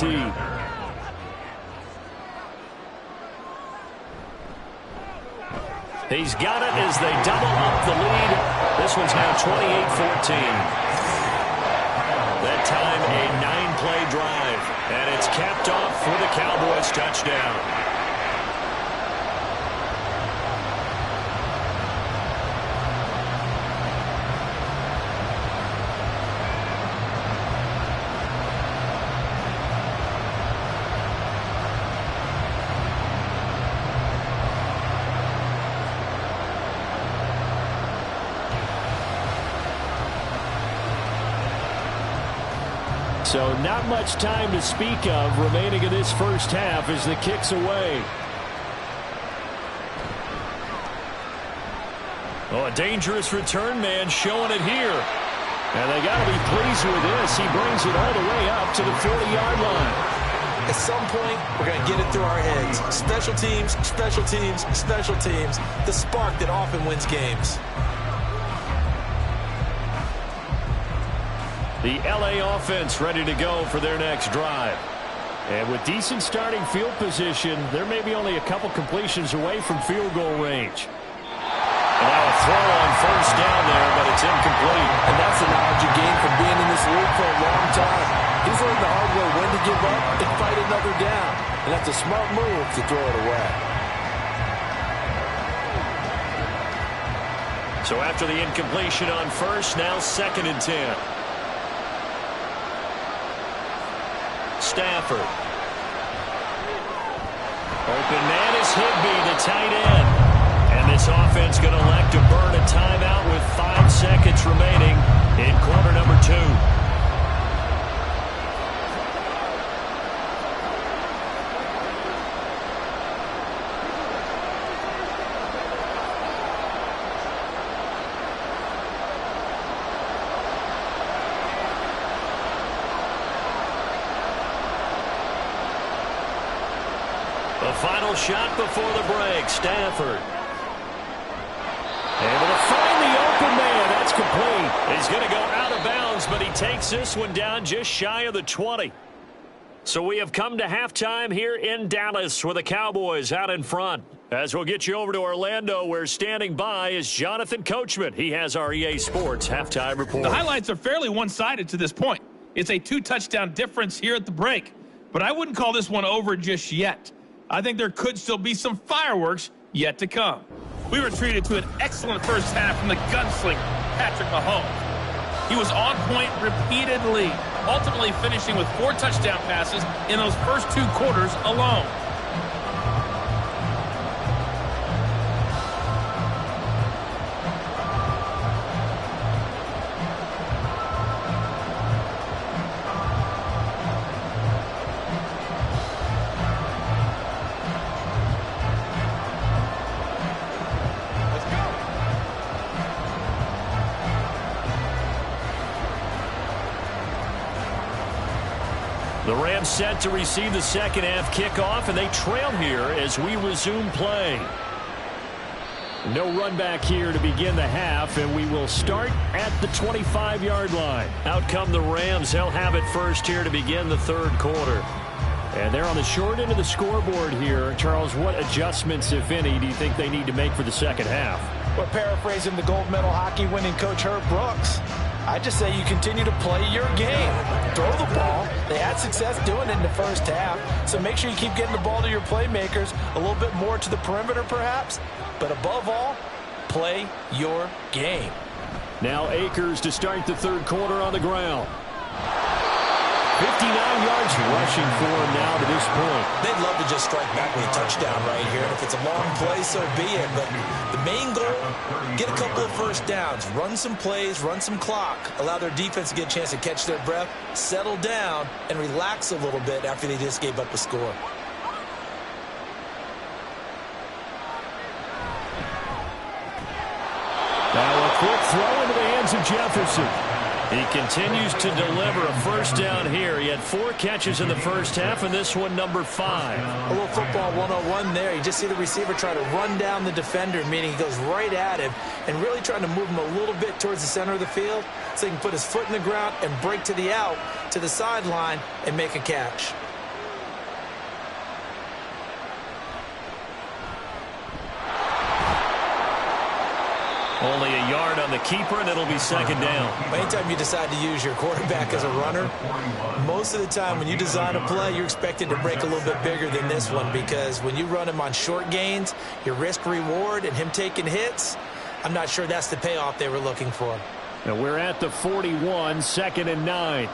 He's got it as they double up the lead. This one's now 28-14. That time a 9-play drive, and it's capped off with a Cowboys touchdown. So not much time to speak of remaining in this first half as the kick's away. Oh, a dangerous return man showing it here. And they got to be pleased with this. He brings it all the way up to the 40-yard line. At some point, we're going to get it through our heads. Special teams, special teams, special teams. The spark that often wins games. The L.A. offense ready to go for their next drive. And with decent starting field position, there may be only a couple completions away from field goal range. And now a throw on first down there, but it's incomplete. And that's the knowledge you gain from being in this league for a long time. He's learned the hard way when to give up and fight another down. And that's a smart move to throw it away. So after the incompletion on first, now 2nd and 10. Stafford. Open man is Higbee, the tight end. And this offense going to elect to burn a timeout with 5 seconds remaining in quarter number 2. The final shot before the break. Stafford. Able to find the open man. That's complete. He's going to go out of bounds, but he takes this one down just shy of the 20. So we have come to halftime here in Dallas with the Cowboys out in front. As we'll get you over to Orlando, where standing by is Jonathan Coachman. He has our EA Sports halftime report. The highlights are fairly one-sided to this point. It's a 2-touchdown difference here at the break. But I wouldn't call this one over just yet. I think there could still be some fireworks yet to come. We were treated to an excellent first half from the gunslinger, Patrick Mahomes. He was on point repeatedly, ultimately finishing with 4 touchdown passes in those first 2 quarters alone. The Rams set to receive the second half kickoff, and they trail here as we resume play. No run back here to begin the half, and we will start at the 25-yard line. Out come the Rams. They'll have it first here to begin the third quarter. And they're on the short end of the scoreboard here. Charles, what adjustments, if any, do you think they need to make for the second half? Well, paraphrasing the gold medal hockey winning coach Herb Brooks, I just say you continue to play your game. Throw the ball. They had success doing it in the first half, so make sure you keep getting the ball to your playmakers, a little bit more to the perimeter perhaps, but above all, play your game. Now Akers to start the third quarter on the ground. 59 yards rushing for him now to this point. They'd love to just strike back with a touchdown right here. And if it's a long play, so be it. But the main goal, get a couple of first downs. Run some plays, run some clock. Allow their defense to get a chance to catch their breath, settle down, and relax a little bit after they just gave up a score. Now a quick throw into the hands of Jefferson. He continues to deliver a first down here. He had 4 catches in the first half, and this one number 5. A little football 101 there. You just see the receiver try to run down the defender, meaning he goes right at him and really trying to move him a little bit towards the center of the field so he can put his foot in the ground and break to the out, to the sideline, and make a catch. Only a yard on the keeper, and it'll be second down. Anytime you decide to use your quarterback as a runner, most of the time when you design a play, you're expected to break a little bit bigger than this one, because when you run him on short gains, your risk-reward and him taking hits, I'm not sure that's the payoff they were looking for. And we're at the 41, 2nd and 9.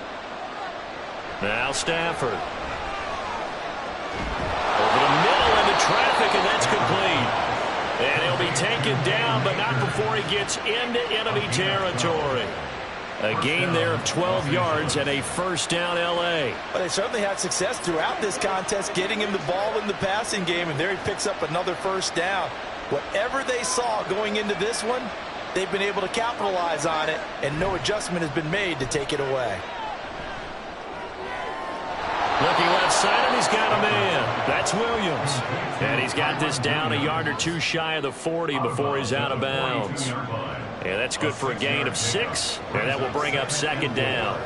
Now Stafford. Over the middle into traffic, and that's complete. And he'll be taken down, but not before he gets into enemy territory. A gain there of 12 yards and a first down L.A. But they certainly had success throughout this contest, getting him the ball in the passing game, and there he picks up another first down. Whatever they saw going into this one, they've been able to capitalize on it, and no adjustment has been made to take it away. Looking left side, and he's got a man. That's Williams. And he's got this down a yard or 2 shy of the 40 before he's out of bounds. And that's good for a gain of 6, and that will bring up second down.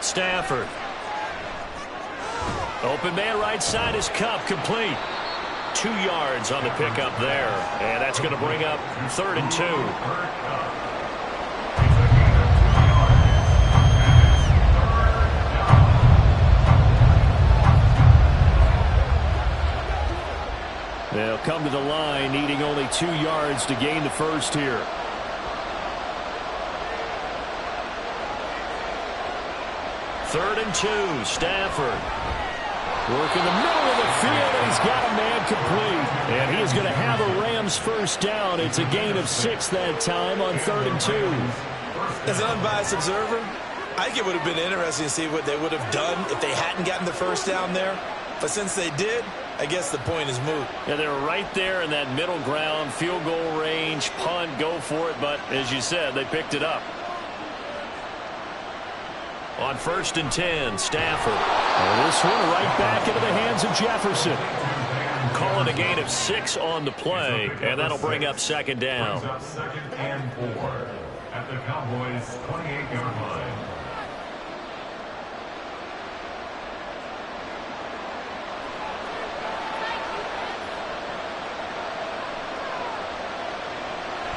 Stafford. Open man right side is Cup, complete. 2 yards on the pickup there. And that's going to bring up 3rd and 2. They'll come to the line, needing only 2 yards to gain the first here. Third and 2, Stafford. Working the middle of the field, and he's got a man complete. And he is going to have a Rams first down. It's a gain of 6 that time on 3rd and 2. As an unbiased observer, I think it would have been interesting to see what they would have done if they hadn't gotten the first down there. But since they did, I guess the point is moot. Yeah, they were right there in that middle ground, field goal range, punt, go for it. But as you said, they picked it up. On 1st and 10, Stafford. And this one right back into the hands of Jefferson. Calling a gain of 6 on the play, and that'll bring up second down. Second and 4 at the Cowboys' 28-yard line.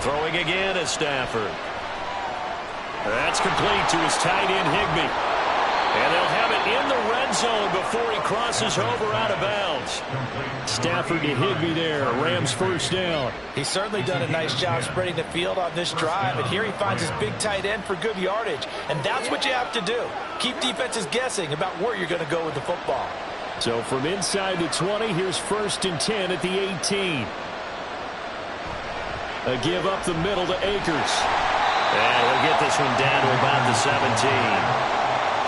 Throwing again is Stafford. That's complete to his tight end, Higbee. And they'll have it in the red zone before he crosses over out of bounds. Stafford to Higbee there. Rams first down. He's certainly done a nice job spreading the field on this drive. And here he finds his big tight end for good yardage. And that's what you have to do. Keep defenses guessing about where you're going to go with the football. So from inside the 20, here's 1st and 10 at the 18. A give up the middle to Akers. And he'll get this one down to about the 17.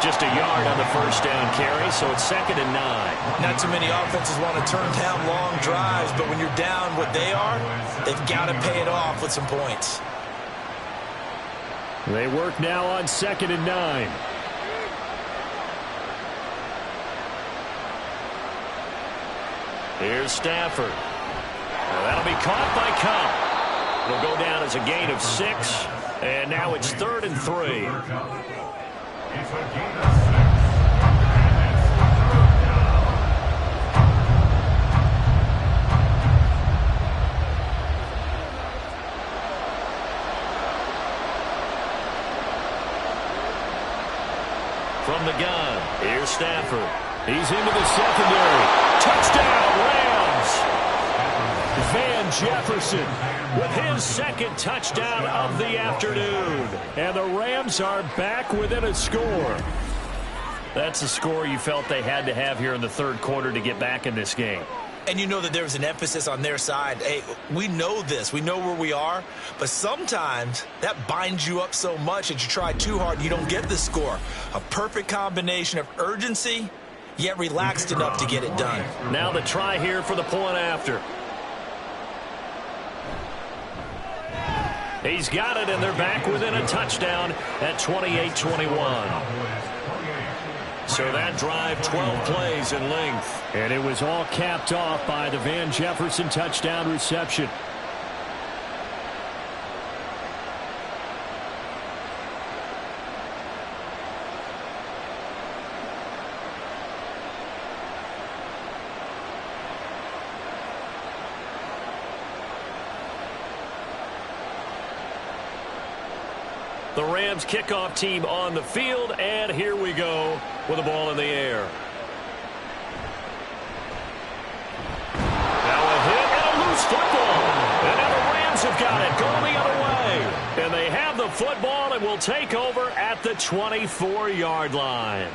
Just a yard on the first down carry, so it's 2nd and 9. Not too many offenses want to turn down long drives, but when you're down what they are, they've got to pay it off with some points. They work now on 2nd and 9. Here's Stafford. Well, that'll be caught by Cup. It'll go down as a gain of 6. And now it's 3rd and 3. From the gun, here's Stafford. He's into the secondary. Touchdown, Rams! Van Jefferson with his second touchdown of the afternoon. And the Rams are back within a score. That's a score you felt they had to have here in the third quarter to get back in this game. And you know that there was an emphasis on their side. Hey, we know this. We know where we are. But sometimes that binds you up so much that you try too hard and you don't get the score. A perfect combination of urgency, yet relaxed enough to get it done. Now the try here for the point after. He's got it, and they're back within a touchdown at 28-21. So that drive, 12 plays in length. And it was all capped off by the Van Jefferson touchdown reception. The Rams kickoff team on the field, and here we go with the ball in the air. Now a hit and a loose football. And now the Rams have got it going the other way. And they have the football and will take over at the 24-yard line.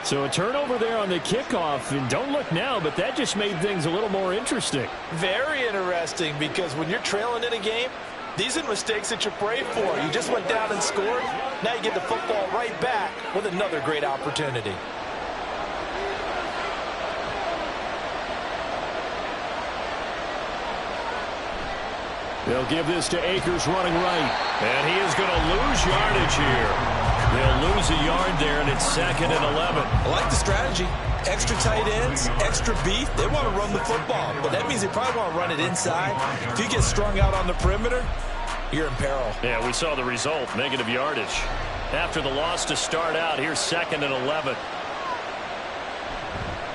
So a turnover there on the kickoff, and don't look now, but that just made things a little more interesting. Very interesting, because when you're trailing in a game, these are mistakes that you pray for. You just went down and scored. Now you get the football right back with another great opportunity. They'll give this to Akers running right. And he is going to lose yardage here. They'll lose a yard there, and it's 2nd and 11. I like the strategy. Extra tight ends, extra beef. They want to run the football, but that means they probably want to run it inside. If you get strung out on the perimeter, you're in peril. Yeah, we saw the result, negative yardage. After the loss to start out, here's 2nd and 11.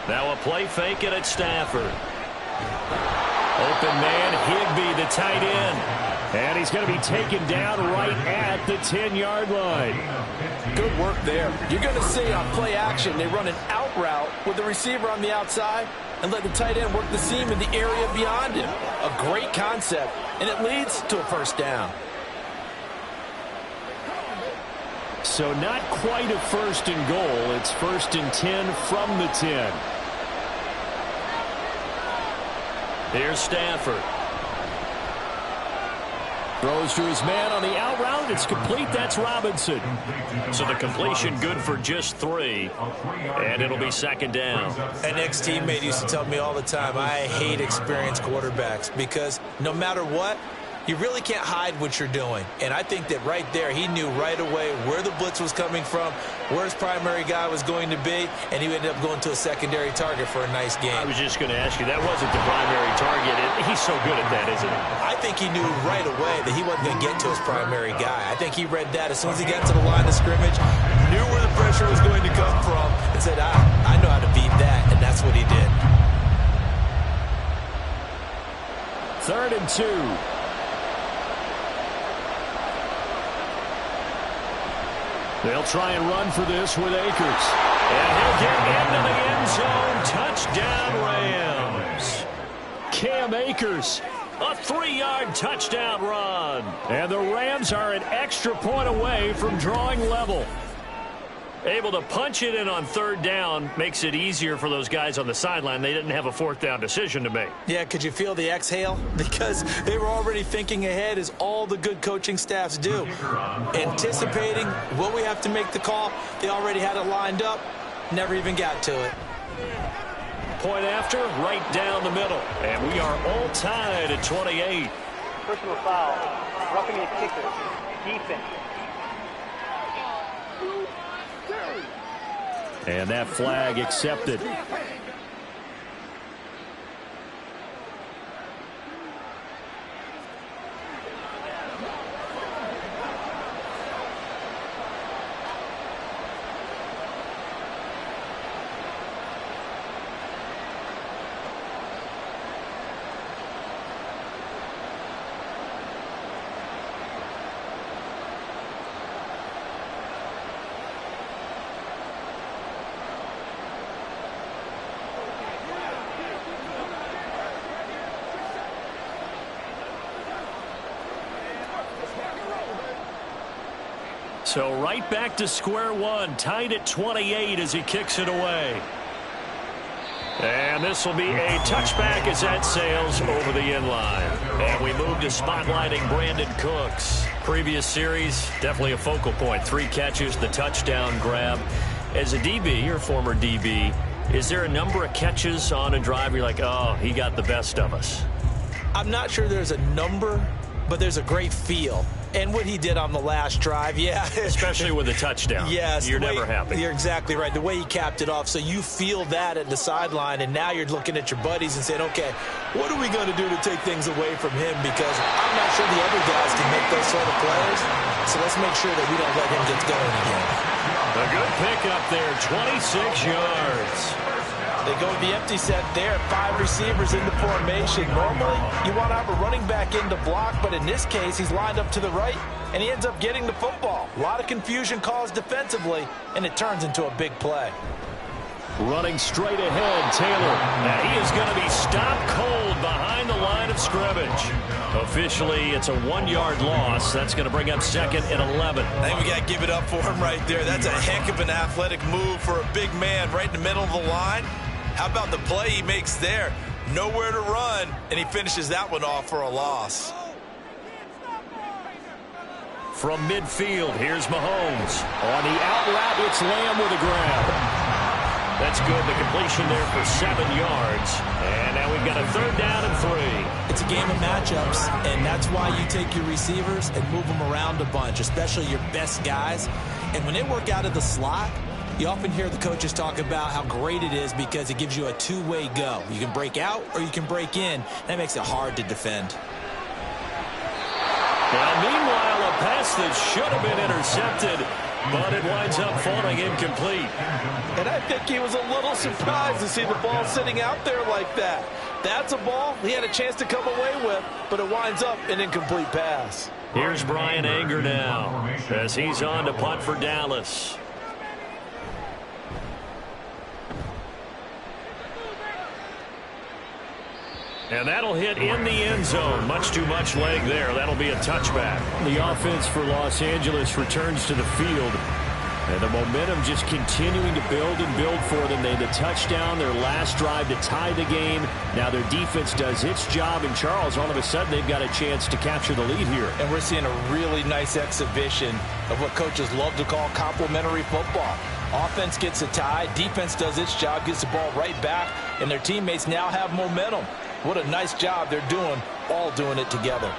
Now a play fake it at Stafford. Open man, Higbee, the tight end. And he's going to be taken down right at the 10-yard line. Good work there. You're going to see on play action, they run an out route with the receiver on the outside and let the tight end work the seam in the area beyond him. A great concept, and it leads to a first down. So not quite a 1st and goal. It's 1st and 10 from the 10. Here's Stafford. Throws to his man on the out route. It's complete. That's Robinson. So the completion good for just 3. And it'll be 2nd down. An ex-teammate used to tell me all the time, I hate experienced quarterbacks because no matter what, you really can't hide what you're doing. And I think that right there, he knew right away where the blitz was coming from, where his primary guy was going to be, and he ended up going to a secondary target for a nice game. I was just going to ask you, that wasn't the primary target. He's so good at that, isn't he? I think he knew right away that he wasn't going to get to his primary guy. I think he read that as soon as he got to the line of scrimmage, knew where the pressure was going to come from, and said, I know how to beat that, and that's what he did. 3rd and 2. They'll try and run for this with Akers. And he'll get into the end zone. Touchdown, Rams. Cam Akers, a 3-yard touchdown run. And the Rams are an extra point away from drawing level. Able to punch it in on 3rd down makes it easier for those guys on the sideline. They didn't have a 4th down decision to make. Yeah, could you feel the exhale? Because they were already thinking ahead, as all the good coaching staffs do. Anticipating, will we have to make the call? They already had it lined up, never even got to it. Point after, right down the middle. And we are all tied at 28. Personal foul. Roughing the kicker. Defense. And that flag accepted. So right back to square one, tied at 28 as he kicks it away. And this will be a touchback as that sails over the inline. And we move to spotlighting Brandon Cooks. Previous series, definitely a focal point. 3 catches, the touchdown grab. As a DB, or former DB, is there a number of catches on a drive you're like, oh, he got the best of us? I'm not sure there's a number, but there's a great feel. And what he did on the last drive, yeah. Especially with a touchdown. Yes. You're never happy. You're exactly right. The way he capped it off. So you feel that at the sideline, and now you're looking at your buddies and saying, okay, what are we going to do to take things away from him? Because I'm not sure the other guys can make those sort of plays. So let's make sure that we don't let him get going again. A good pickup there, 26 yards. They go with the empty set there, 5 receivers in the formation. Normally, you want to have a running back in to block, but in this case, he's lined up to the right, and he ends up getting the football. A lot of confusion caused defensively, and it turns into a big play. Running straight ahead, Taylor. Now he is going to be stopped cold behind the line of scrimmage. Officially, it's a 1-yard loss. That's going to bring up 2nd and 11. I think we got to give it up for him right there. That's a heck of an athletic move for a big man right in the middle of the line. How about the play he makes there? Nowhere to run, and he finishes that one off for a loss. From midfield, here's Mahomes. On the out route, it's Lamb with a grab. That's good. The completion there for 7 yards. And now we've got a 3rd down and 3. It's a game of matchups, and that's why you take your receivers and move them around a bunch, especially your best guys. And when they work out of the slot, you often hear the coaches talk about how great it is because it gives you a 2-way go. You can break out or you can break in. That makes it hard to defend. Now, meanwhile, a pass that should have been intercepted, but it winds up falling incomplete. And I think he was a little surprised to see the ball sitting out there like that. That's a ball he had a chance to come away with, but it winds up an incomplete pass. Here's Brian Anger now as he's on to punt for Dallas. And that'll hit in the end zone. Much too much leg there. That'll be a touchback. The offense for Los Angeles returns to the field. And the momentum just continuing to build and build for them. They had the touchdown, their last drive to tie the game. Now their defense does its job. And Charles, all of a sudden, they've got a chance to capture the lead here. And we're seeing a really nice exhibition of what coaches love to call complementary football. Offense gets a tie, defense does its job, gets the ball right back, and their teammates now have momentum. What a nice job they're doing, all doing it together.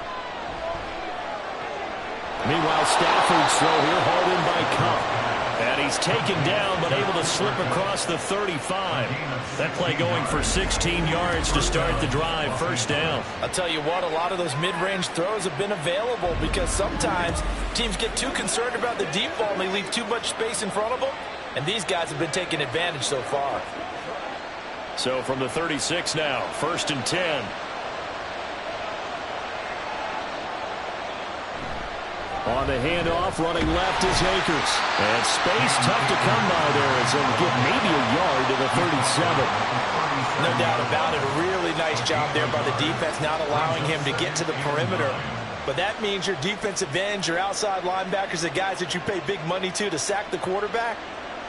Meanwhile, Stafford's throw here hauled in by Cup. And he's taken down, but able to slip across the 35. That play going for 16 yards to start the drive. 1st down. I'll tell you what, a lot of those mid-range throws have been available because sometimes teams get too concerned about the deep ball and they leave too much space in front of them. And these guys have been taking advantage so far. So from the 36 now, 1st and 10. On the handoff, running left is Akers. And space tough to come by there as they'll get maybe a yard to the 37. No doubt about it. A really nice job there by the defense, not allowing him to get to the perimeter. But that means your defensive ends, your outside linebackers, the guys that you pay big money to sack the quarterback,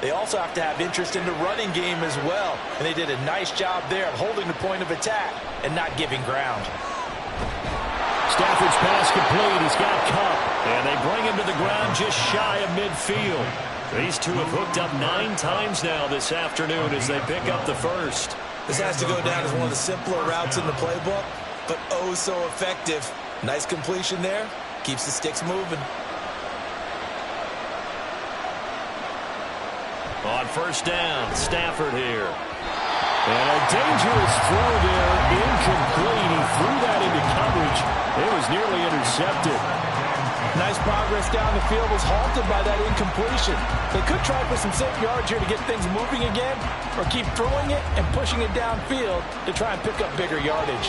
they also have to have interest in the running game as well. And they did a nice job there of holding the point of attack and not giving ground. Stafford's pass complete. He's got Cup. And they bring him to the ground just shy of midfield. These two have hooked up 9 times now this afternoon as they pick up the 1st. This has to go down as one of the simpler routes in the playbook, but oh so effective. Nice completion there. Keeps the sticks moving. On 1st down, Stafford here. And a dangerous throw there, incomplete. He threw that into coverage. It was nearly intercepted. Nice progress down the field, was halted by that incompletion. They could try for some safe yards here to get things moving again, or keep throwing it and pushing it downfield to try and pick up bigger yardage.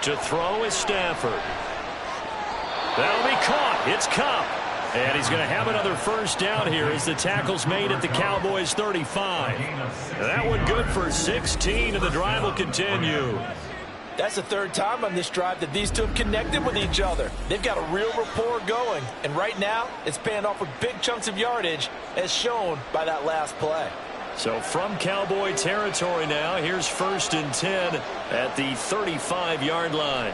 To throw is Stafford. That'll be caught. It's Cup. And he's going to have another 1st down here as the tackle's made at the Cowboys 35. That one good for 16, and the drive will continue. That's the third time on this drive that these two have connected with each other. They've got a real rapport going, and right now it's paying off with big chunks of yardage as shown by that last play. So from Cowboy territory now, here's 1st and 10 at the 35-yard line.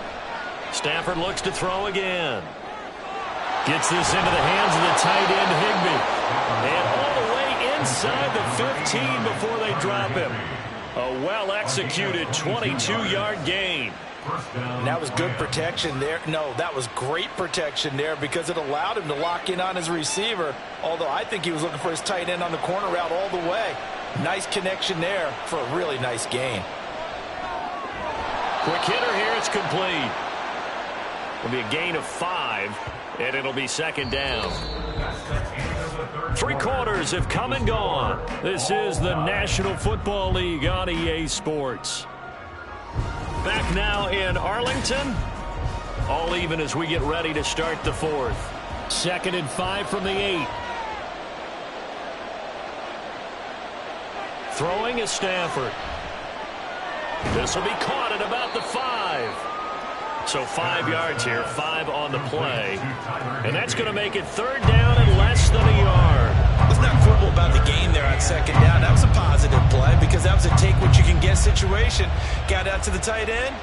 Stafford looks to throw again. Gets this into the hands of the tight end, Higbee. And all the way inside the 15 before they drop him. A well-executed 22-yard gain. And that was good protection there. No, that was great protection there because it allowed him to lock in on his receiver, although I think he was looking for his tight end on the corner route all the way. Nice connection there for a really nice gain. Quick hitter here. It's complete. It'll be a gain of 5, and it'll be 2nd down. 3 quarters have come and gone. This is the National Football League on EA Sports. Back now in Arlington. All even as we get ready to start the 4th. 2nd and 5 from the 8. Throwing is Stafford. This will be caught at about the 5. So 5 yards here, 5 on the play. And that's going to make it 3rd down and less than a yard. Let's not quibble about the gain there on 2nd down. That was a positive play because that was a take-what-you-can-get situation. Got out to the tight end.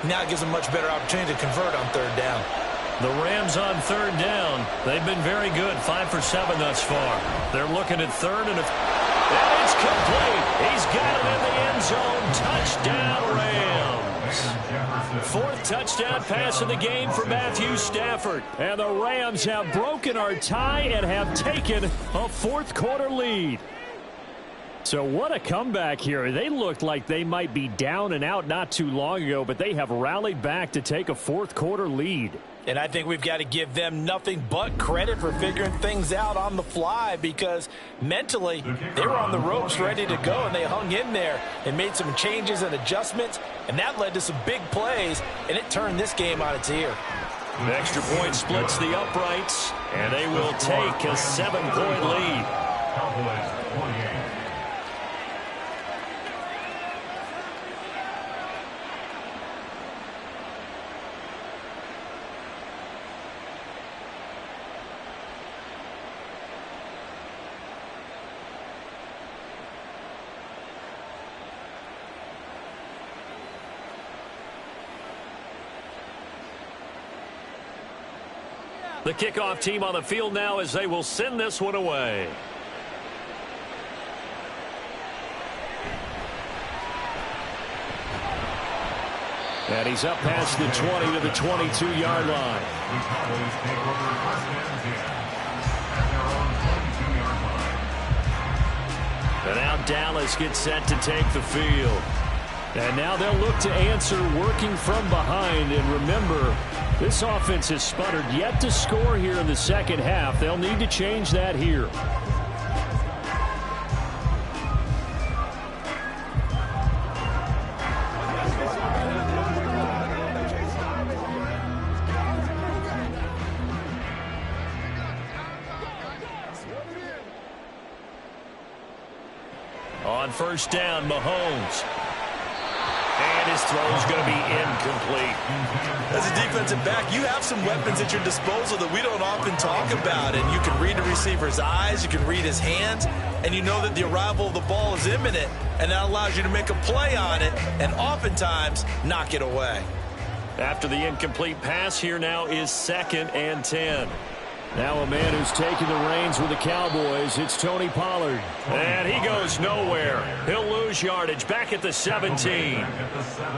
Now it gives them a much better opportunity to convert on 3rd down. The Rams on 3rd down. They've been very good, 5 for 7 thus far. They're looking at 3rd and it's complete. He's got it in the end zone. Touchdown, Rams. 4th touchdown pass of the game for Matthew Stafford. And the Rams have broken our tie and have taken a 4th quarter lead. So what a comeback here. They looked like they might be down and out not too long ago, but they have rallied back to take a 4th quarter lead. And I think we've got to give them nothing but credit for figuring things out on the fly because mentally they were on the ropes ready to go and they hung in there and made some changes and adjustments, and that led to some big plays, and it turned this game on its ear. The extra point splits the uprights, and they will take a 7-point lead. Cowboys 28. The kickoff team on the field now as they will send this one away. And he's up past the 20 to the 22-yard line. The Cowboys take over 1st and 10 at their own 22-yard line. And now Dallas gets set to take the field. And now they'll look to answer working from behind. And remember, this offense has sputtered yet to score here in the 2nd half. They'll need to change that here. On 1st down, Mahomes. And his throw's going to be incomplete. As a defensive back, you have some weapons at your disposal that we don't often talk about. And you can read the receiver's eyes, you can read his hands, and you know that the arrival of the ball is imminent. And that allows you to make a play on it and oftentimes knock it away. After the incomplete pass, here now is 2nd and 10. Now a man who's taking the reins with the Cowboys, it's Tony Pollard. And he goes nowhere. He'll lose yardage back at the 17.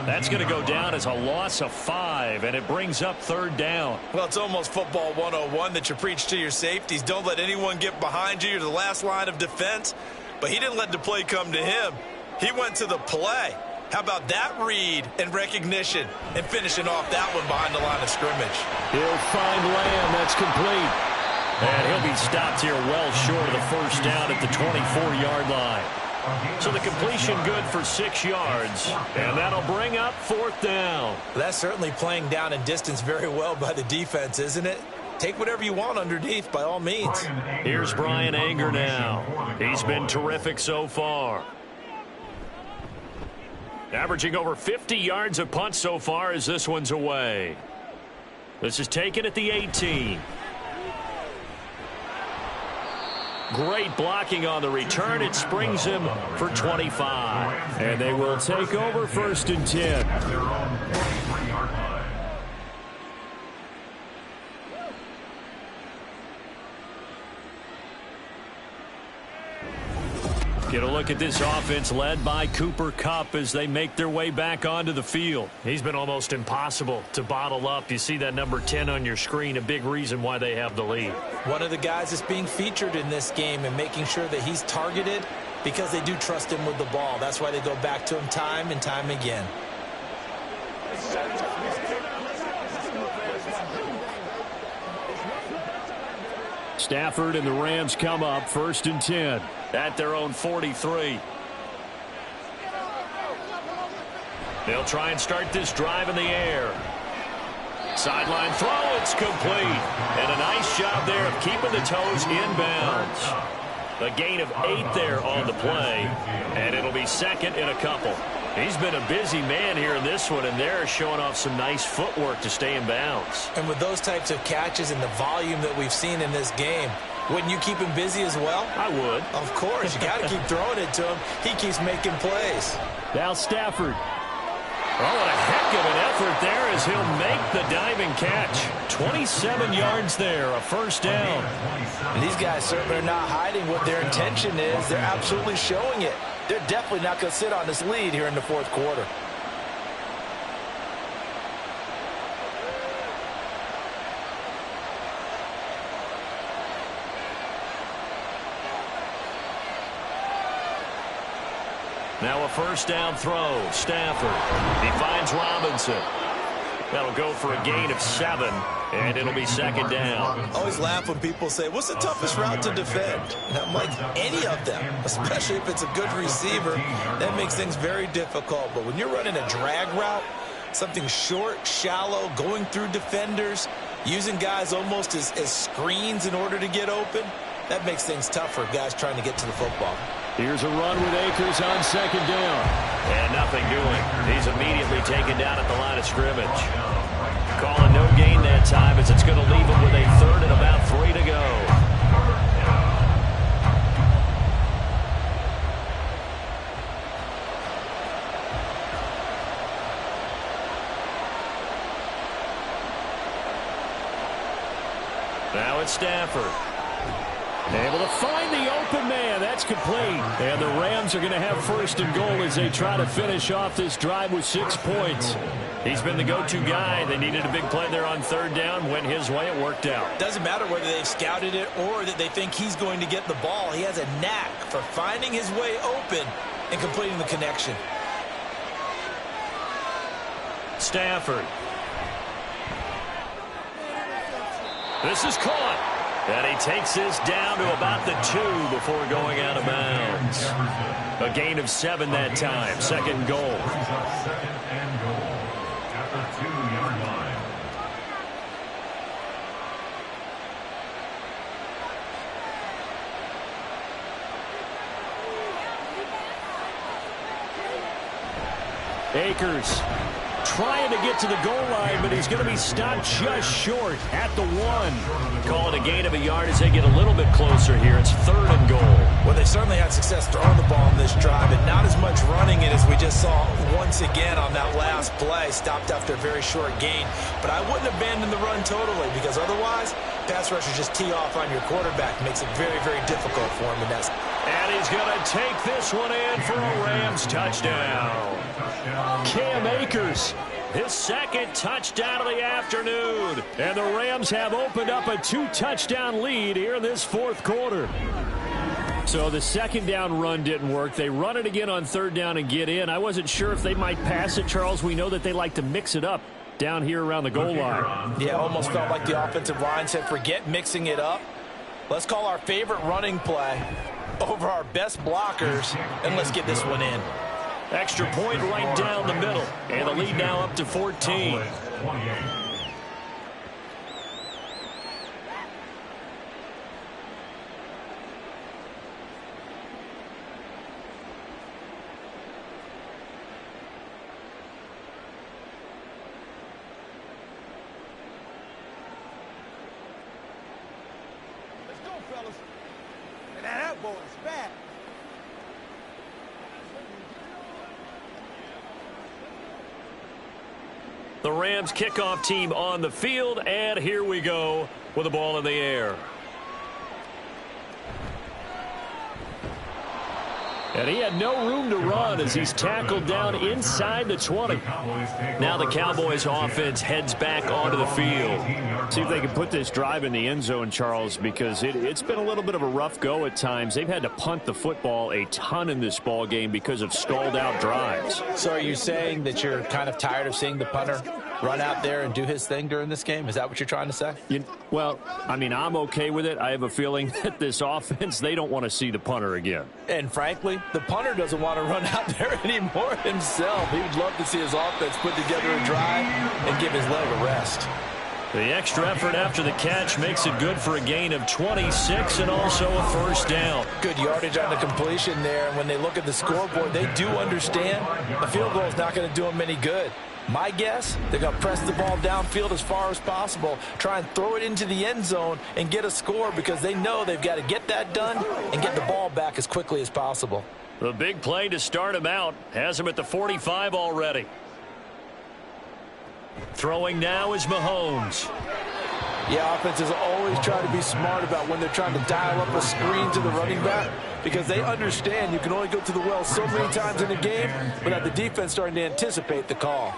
That's going to go down as a loss of 5, and it brings up 3rd down. Well, it's almost football 101 that you preach to your safeties. Don't let anyone get behind you. You're the last line of defense. But he didn't let the play come to him. He went to the play. How about that read and recognition and finishing off that one behind the line of scrimmage? He'll find Lamb. That's complete. And he'll be stopped here well short of the 1st down at the 24-yard line. So the completion good for 6 yards. And that'll bring up 4th down. That's certainly playing down in distance very well by the defense, isn't it? Take whatever you want underneath by all means. Here's Brian Anger now. He's been terrific so far. Averaging over 50 yards a punt so far as this one's away. This is taken at the 18. Great blocking on the return. It springs him for 25. And they will take over 1st and 10. At their own 43-yard line. Get a look at this offense led by Cooper Kupp as they make their way back onto the field. He's been almost impossible to bottle up. You see that number 10 on your screen, a big reason why they have the lead. One of the guys that's being featured in this game and making sure that he's targeted because they do trust him with the ball. That's why they go back to him time and time again. Stafford and the Rams come up 1st and 10 at their own 43. They'll try and start this drive in the air. Sideline throw, it's complete. And a nice job there of keeping the toes inbounds. A gain of 8 there on the play, and it'll be 2nd and a couple. He's been a busy man here in this one, and they're showing off some nice footwork to stay in bounds. And with those types of catches and the volume that we've seen in this game, wouldn't you keep him busy as well? I would. Of course. You got to keep throwing it to him. He keeps making plays. Now Stafford. Oh, what a heck of an effort there as he'll make the diving catch. 27 yards there, a 1st down. And these guys certainly are not hiding what their intention is. They're absolutely showing it. They're definitely not going to sit on this lead here in the 4th quarter. Now a 1st down throw. Stafford. He finds Robinson. That'll go for a gain of 7, and it'll be 2nd down. I always laugh when people say, what's the toughest route to defend? And I'm like, any of them, especially if it's a good receiver. That makes things very difficult. But when you're running a drag route, something short, shallow, going through defenders, using guys almost as screens in order to get open, that makes things tough for guys trying to get to the football. Here's a run with Akers on 2nd down. And nothing doing. He's immediately taken down at the line of scrimmage. Calling no gain that time as it's going to leave him with a 3rd and about 3 to go. Now it's Stafford. Able to find the open man. That's complete. And the Rams are going to have 1st and goal as they try to finish off this drive with 6 points. He's been the go-to guy. They needed a big play there on 3rd down. Went his way. It worked out. Doesn't matter whether they've scouted it or that they think he's going to get the ball. He has a knack for finding his way open and completing the connection. Stafford. This is caught. And he takes this down to about the 2 before going out of bounds. A gain of 7 that time. 2nd goal. 2nd and goal at the 2-yard line. Akers trying to get to the goal line, but he's going to be stopped just short at the 1. Call it a gain of a yard as they get a little bit closer here. It's 3rd and goal. Well, they certainly had success throwing the ball in this drive, and not as much running it as we just saw once again on that last play. Stopped after a very short gain. But I wouldn't abandon the run totally, because otherwise, pass rushers just tee off on your quarterback. Makes it very, very difficult for him in that. And he's going to take this one in for a Rams touchdown. Cam Akers, his 2nd touchdown of the afternoon. And the Rams have opened up a 2-touchdown lead here in this 4th quarter. So the 2nd down run didn't work. They run it again on 3rd down and get in. I wasn't sure if they might pass it, Charles. We know that they like to mix it up down here around the goal line. Yeah, almost felt like the offensive line said, forget mixing it up. Let's call our favorite running play over our best blockers, and let's get this one in. Extra point right down the middle. And the lead now up to 14. fellas. And that boy's fat. The Rams kickoff team on the field, and here we go with the ball in the air. And he had no room to run as he's tackled down inside the 20. Now the Cowboys offense heads back onto the field. See if they can put this drive in the end zone, Charles, because it's been a little bit of a rough go at times. They've had to punt the football a ton in this ball game because of stalled out drives. So are you saying that you're kind of tired of seeing the punter run out there and do his thing during this game? Is that what you're trying to say? Well, I mean, I'm okay with it. I have a feeling that this offense, they don't want to see the punter again. And frankly, the punter doesn't want to run out there anymore himself. He would love to see his offense put together a drive and give his leg a rest. The extra effort after the catch makes it good for a gain of 26 and also a first down. Good yardage on the completion there. And when they look at the scoreboard, they do understand a field goal is not going to do them any good. My guess, they're going to press the ball downfield as far as possible, try and throw it into the end zone and get a score because they know they've got to get that done and get the ball back as quickly as possible. The big play to start him out has him at the 45 already. Throwing now is Mahomes. Yeah, offenses always try to be smart about when they're trying to dial up a screen to the running back because they understand you can only go to the well so many times in a game without the defense starting to anticipate the call.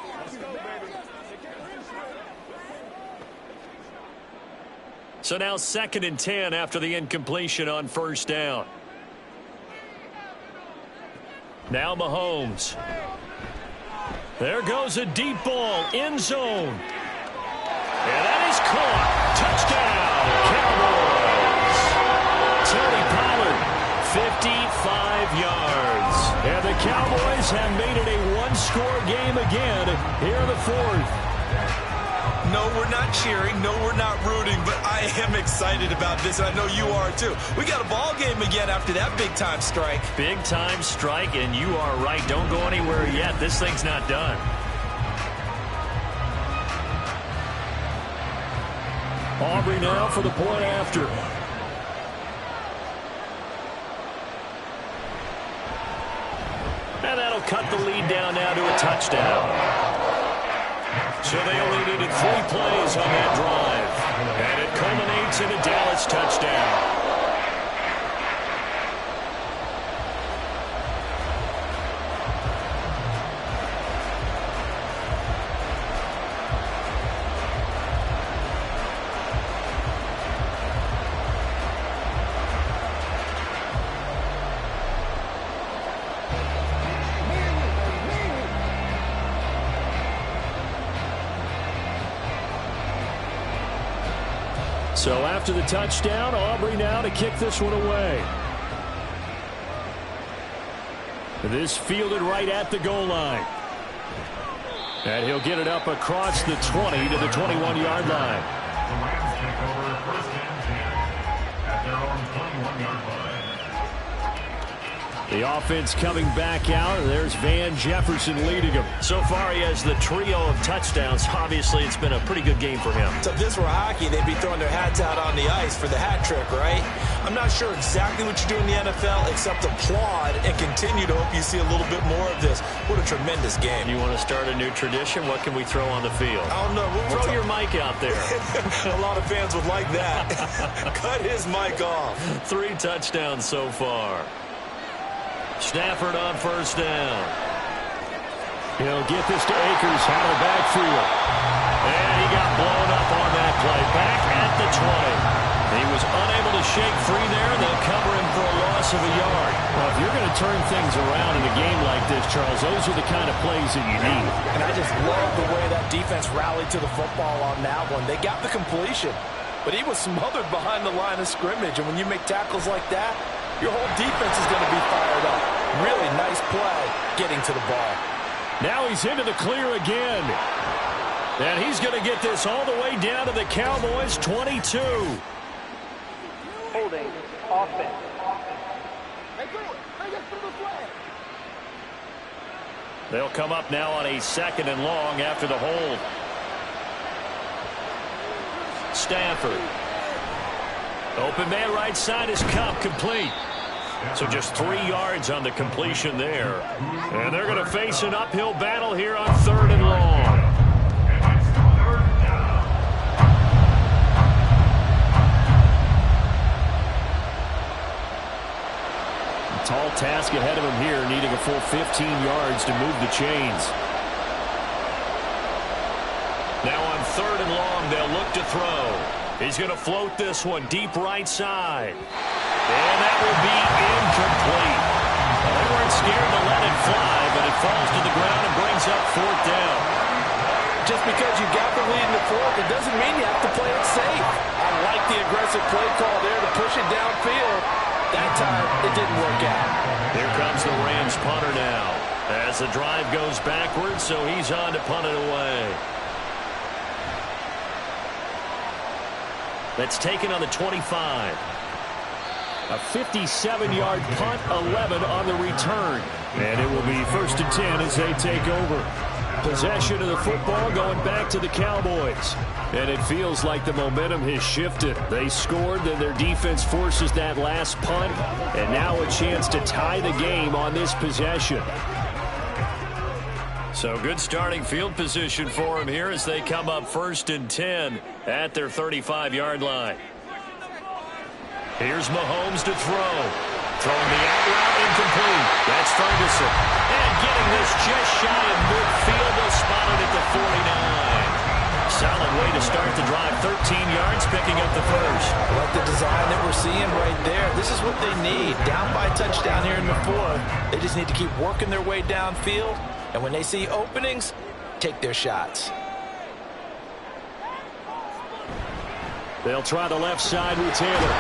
So now 2nd and 10 after the incompletion on first down. Now Mahomes. There goes a deep ball, end zone. And that is caught. Touchdown, Cowboys. Tony Pollard, 55 yards. And the Cowboys have made it a one-score game again here in the 4th. No, we're not cheering. No, we're not rooting. But I am excited about this, and I know you are too. We got a ball game again after that big-time strike. Big-time strike, and you are right. Don't go anywhere yet. This thing's not done. Aubrey now for the point after. And that'll cut the lead down now to a touchdown. So they only needed 3 plays on that drive. And it culminates in a Dallas touchdown. So after the touchdown, Aubrey now to kick this one away. This fielded right at the goal line. And he'll get it up across the 20 to the 21-yard line. The Rams take over 1st and 10 at their own 21-yard line. The offense coming back out. There's Van Jefferson leading him. So far, he has the trio of touchdowns. Obviously, it's been a pretty good game for him. So if this were hockey, they'd be throwing their hats out on the ice for the hat trick, right? I'm not sure exactly what you do in the NFL except applaud and continue to hope you see a little bit more of this. What a tremendous game. You want to start a new tradition? What can we throw on the field? I don't know. Throw your mic out there. A lot of fans would like that. Cut his mic off. 3 touchdowns so far. Stafford on first down. He'll get this to Akers out of the backfield. And he got blown up on that play. Back at the 20. He was unable to shake free there. They'll cover him for a loss of a yard. Well, if you're going to turn things around in a game like this, Charles, those are the kind of plays that you need. And I just love the way that defense rallied to the football on that one. They got the completion, but he was smothered behind the line of scrimmage. And when you make tackles like that, your whole defense is going to be fired up. Really nice play getting to the ball. Now he's into the clear again. And he's going to get this all the way down to the Cowboys' 22. Holding offense. They'll come up now on a 2nd and long after the hold. Stafford. Open man right side is Cup, complete. So just 3 yards on the completion there. And they're going to face an uphill battle here on 3rd and long. A tall task ahead of him here, needing a full 15 yards to move the chains. Now on 3rd and long, they'll look to throw. He's going to float this one deep right side. And that will be incomplete. Well, they weren't scared to let it fly, but it falls to the ground and brings up 4th down. Just because you got the lead in the 4th, it doesn't mean you have to play it safe. I like the aggressive play call there to push it downfield. That time, it didn't work out. Here comes the Rams punter now. As the drive goes backwards, so he's on to punt it away. That's taken on the 25. A 57-yard punt, 11 on the return. And it will be 1st and 10 as they take over. Possession of the football going back to the Cowboys. And it feels like the momentum has shifted. They scored, then their defense forces that last punt. And now a chance to tie the game on this possession. So good starting field position for them here as they come up 1st and 10 at their 35-yard line. Here's Mahomes to throw. Throwing the out route, incomplete. That's Ferguson. And getting this just shy of midfield. They'll spot it at the 49. Solid way to start the drive. 13 yards, picking up the first. I like the design that we're seeing right there. This is what they need. Down by a touchdown here in the 4th. They just need to keep working their way downfield. And when they see openings, take their shots. They'll try the left side with Taylor.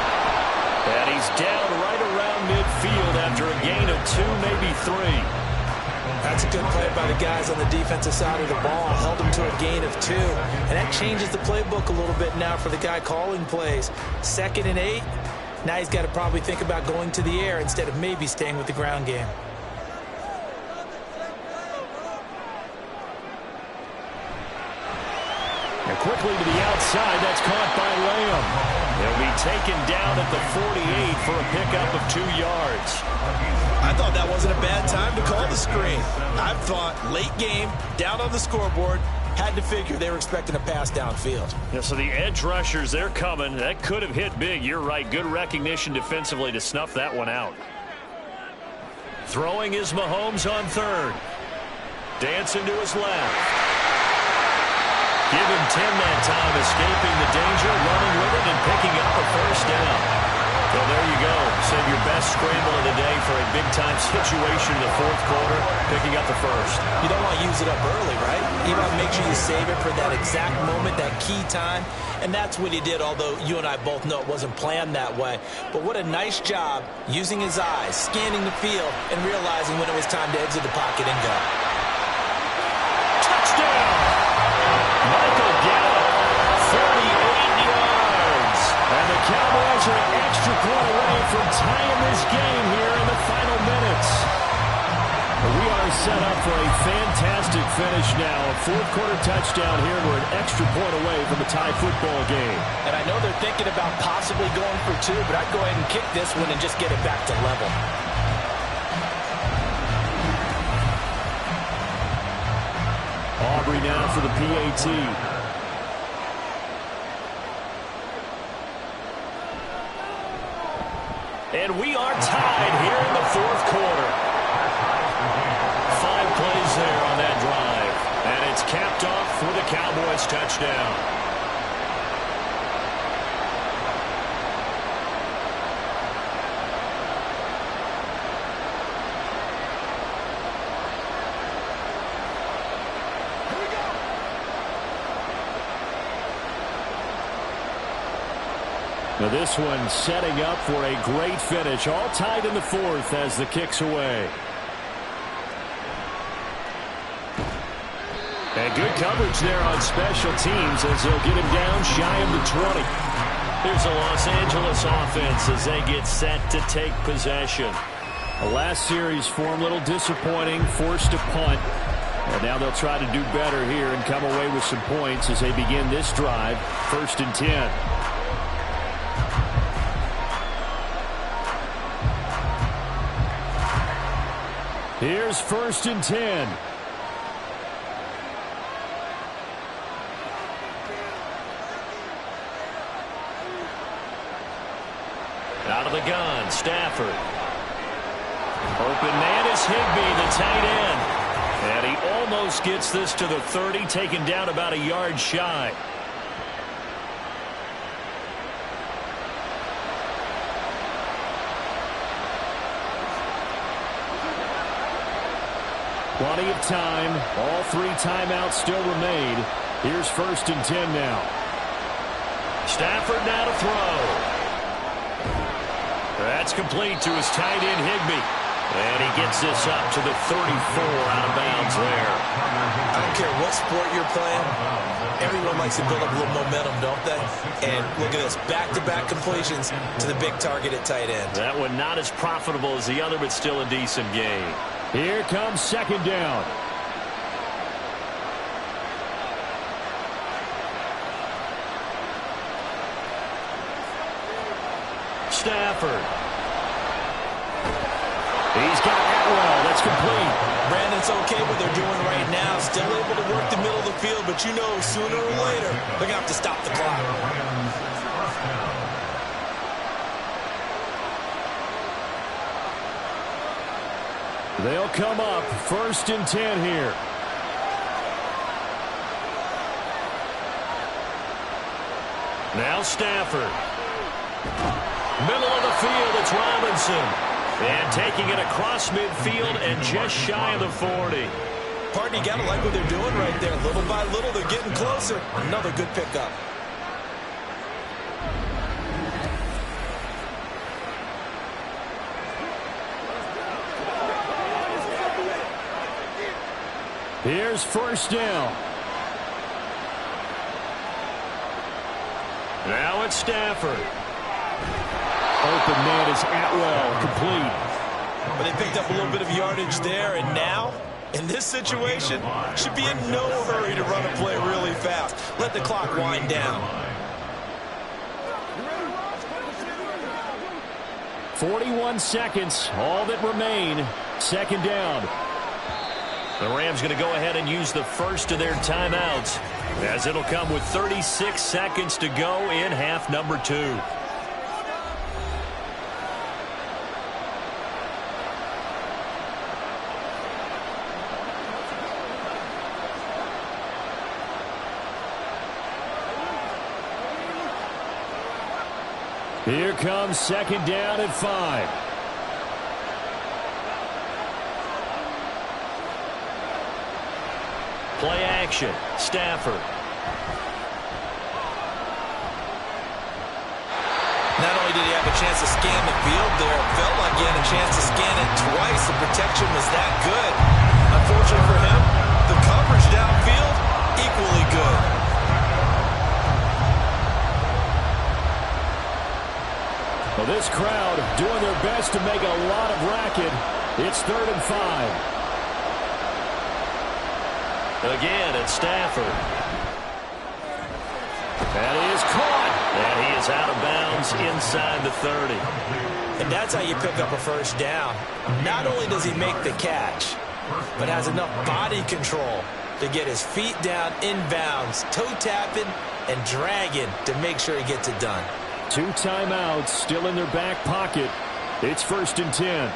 And he's down right around midfield after a gain of 2, maybe 3. That's a good play by the guys on the defensive side of the ball. Held him to a gain of 2. And that changes the playbook a little bit now for the guy calling plays. 2nd and 8. Now he's got to probably think about going to the air instead of maybe staying with the ground game. And quickly to the outside, that's caught by Lamb. They'll be taken down at the 48 for a pickup of 2 yards. I thought that wasn't a bad time to call the screen. I thought late game, down on the scoreboard, had to figure they were expecting a pass downfield. Yeah, so the edge rushers, they're coming. That could have hit big. You're right. Good recognition defensively to snuff that one out. Throwing is Mahomes on 3rd. Dancing to his left. Give him 10 that time, escaping the danger, running with it, and picking up a 1st down. Well, there you go. Save your best scramble of the day for a big-time situation in the 4th quarter, picking up the 1st. You don't want to use it up early, right? You want to make sure you save it for that exact moment, that key time. And that's what he did, although you and I both know it wasn't planned that way. But what a nice job using his eyes, scanning the field, and realizing when it was time to exit the pocket and go. Touchdown! Michael Gallup, 38 yards. And the Cowboys are an extra point away from tying this game here in the final minutes. We are set up for a fantastic finish now. A 4th quarter touchdown here. We're an extra point away from a tie football game. And I know they're thinking about possibly going for 2, but I'd go ahead and kick this one and just get it back to level. Aubrey now for the PAT. And we are tied here in the 4th quarter. 5 plays there on that drive. And it's capped off for the Cowboys touchdown. Now this one setting up for a great finish. All tied in the 4th as the kick's away. And good coverage there on special teams as they'll get him down shy of the 20. Here's the Los Angeles offense as they get set to take possession. The last series for him, a little disappointing, forced to punt. And now they'll try to do better here and come away with some points as they begin this drive, 1st and 10. Here's 1st and 10. Out of the gun, Stafford. Open man is Higbee, the tight end. And he almost gets this to the 30, taken down about a yard shy. Plenty of time. All 3 timeouts still remain. Here's 1st and 10 now. Stafford now to throw. That's complete to his tight end, Higbee. And he gets this up to the 34 out of bounds there. I don't care what sport you're playing. Everyone likes to build up a little momentum, don't they? And look at this, back-to-back completions to the big target at tight end. That one not as profitable as the other, but still a decent game. Here comes 2nd down. Stafford. He's got Atwell. That's complete. Brandon, it's okay what they're doing right now. Still able to work the middle of the field, but you know sooner or later they're going to have to stop the clock. They'll come up 1st and 10 here. Now Stafford. Middle of the field, it's Robinson. And taking it across midfield and just shy of the 40. Partner, you got to like what they're doing right there. Little by little, they're getting closer. Another good pickup. Here's 1st down. Now it's Stafford. Open man is Atwell, complete. But they picked up a little bit of yardage there, and now, in this situation, should be in no hurry to run a play really fast. Let the clock wind down. 41 seconds, all that remain. 2nd down. The Rams going to go ahead and use the first of their timeouts, as it'll come with 36 seconds to go in half number 2. Here comes 2nd down at 5. Play action. Stafford. Not only did he have a chance to scan the field there, it felt like he had a chance to scan it twice. The protection was that good. Unfortunately for him, the coverage downfield, equally good. Well, this crowd doing their best to make a lot of racket. It's 3rd and 5. Again, it's Stafford. That is caught. And he is out of bounds inside the 30. And that's how you pick up a 1st down. Not only does he make the catch, but has enough body control to get his feet down inbounds, toe tapping and dragging to make sure he gets it done. 2 timeouts still in their back pocket. It's 1st and 10.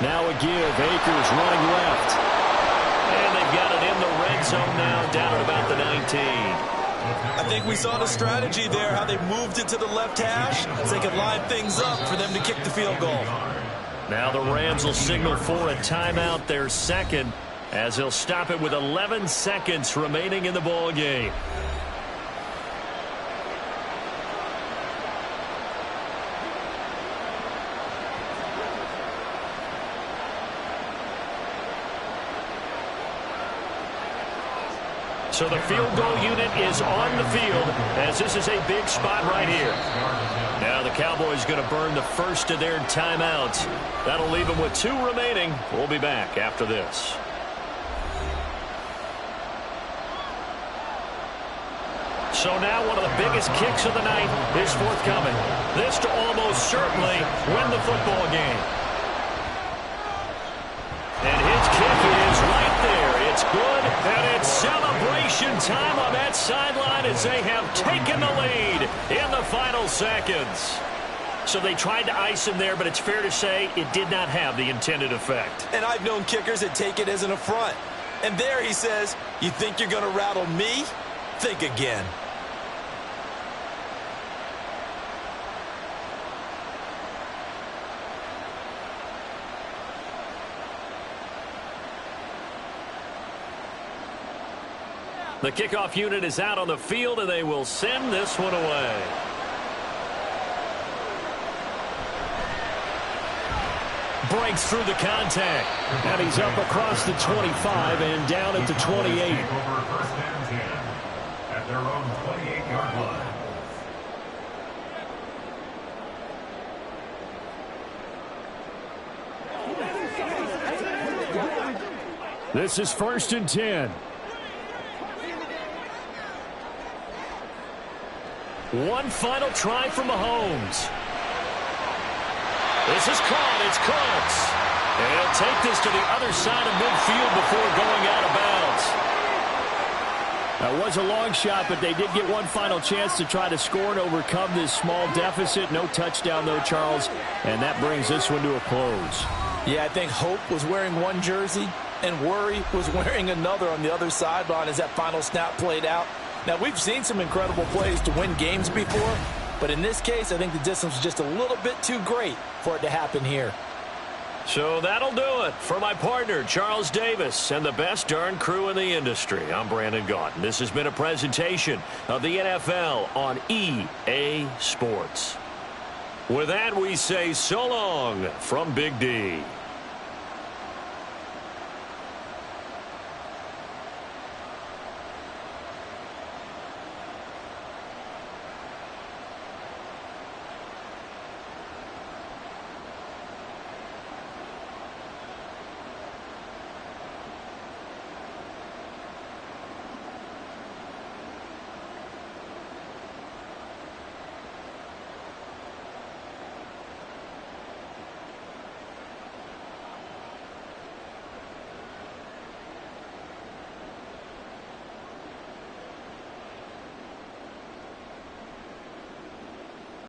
Now a give. Akers running left. And they've got it in the red zone now, down at about the 19. I think we saw the strategy there, how they moved it to the left hash so they could line things up for them to kick the field goal. Now the Rams will signal for a timeout, their 2nd, as they'll stop it with 11 seconds remaining in the ball game. So the field goal unit is on the field, as this is a big spot right here. Now the Cowboys going to burn the first of their timeouts. That'll leave them with 2 remaining. We'll be back after this. So now one of the biggest kicks of the night is forthcoming. This to almost certainly win the football game. Substitution time on that sideline as they have taken the lead in the final seconds. So they tried to ice him there, but it's fair to say it did not have the intended effect. And I've known kickers that take it as an affront. And there he says, you think you're going to rattle me? Think again. The kickoff unit is out on the field, and they will send this one away. Breaks through the contact. And he's up across the 25 and down at the 28. Over first and 10 at their own 28-yard line. This is first and 10. One final try from Mahomes. This is caught. It's Cooks. And he'll take this to the other side of midfield before going out of bounds. That was a long shot, but they did get one final chance to try to score and overcome this small deficit. No touchdown, though, Charles. And that brings this one to a close. Yeah, I think Hope was wearing one jersey and Worry was wearing another on the other sideline as that final snap played out. Now, we've seen some incredible plays to win games before, but in this case, I think the distance was just a little bit too great for it to happen here. So that'll do it for my partner, Charles Davis, and the best darn crew in the industry. I'm Brandon Gaudin. This has been a presentation of the NFL on EA Sports. With that, we say so long from Big D.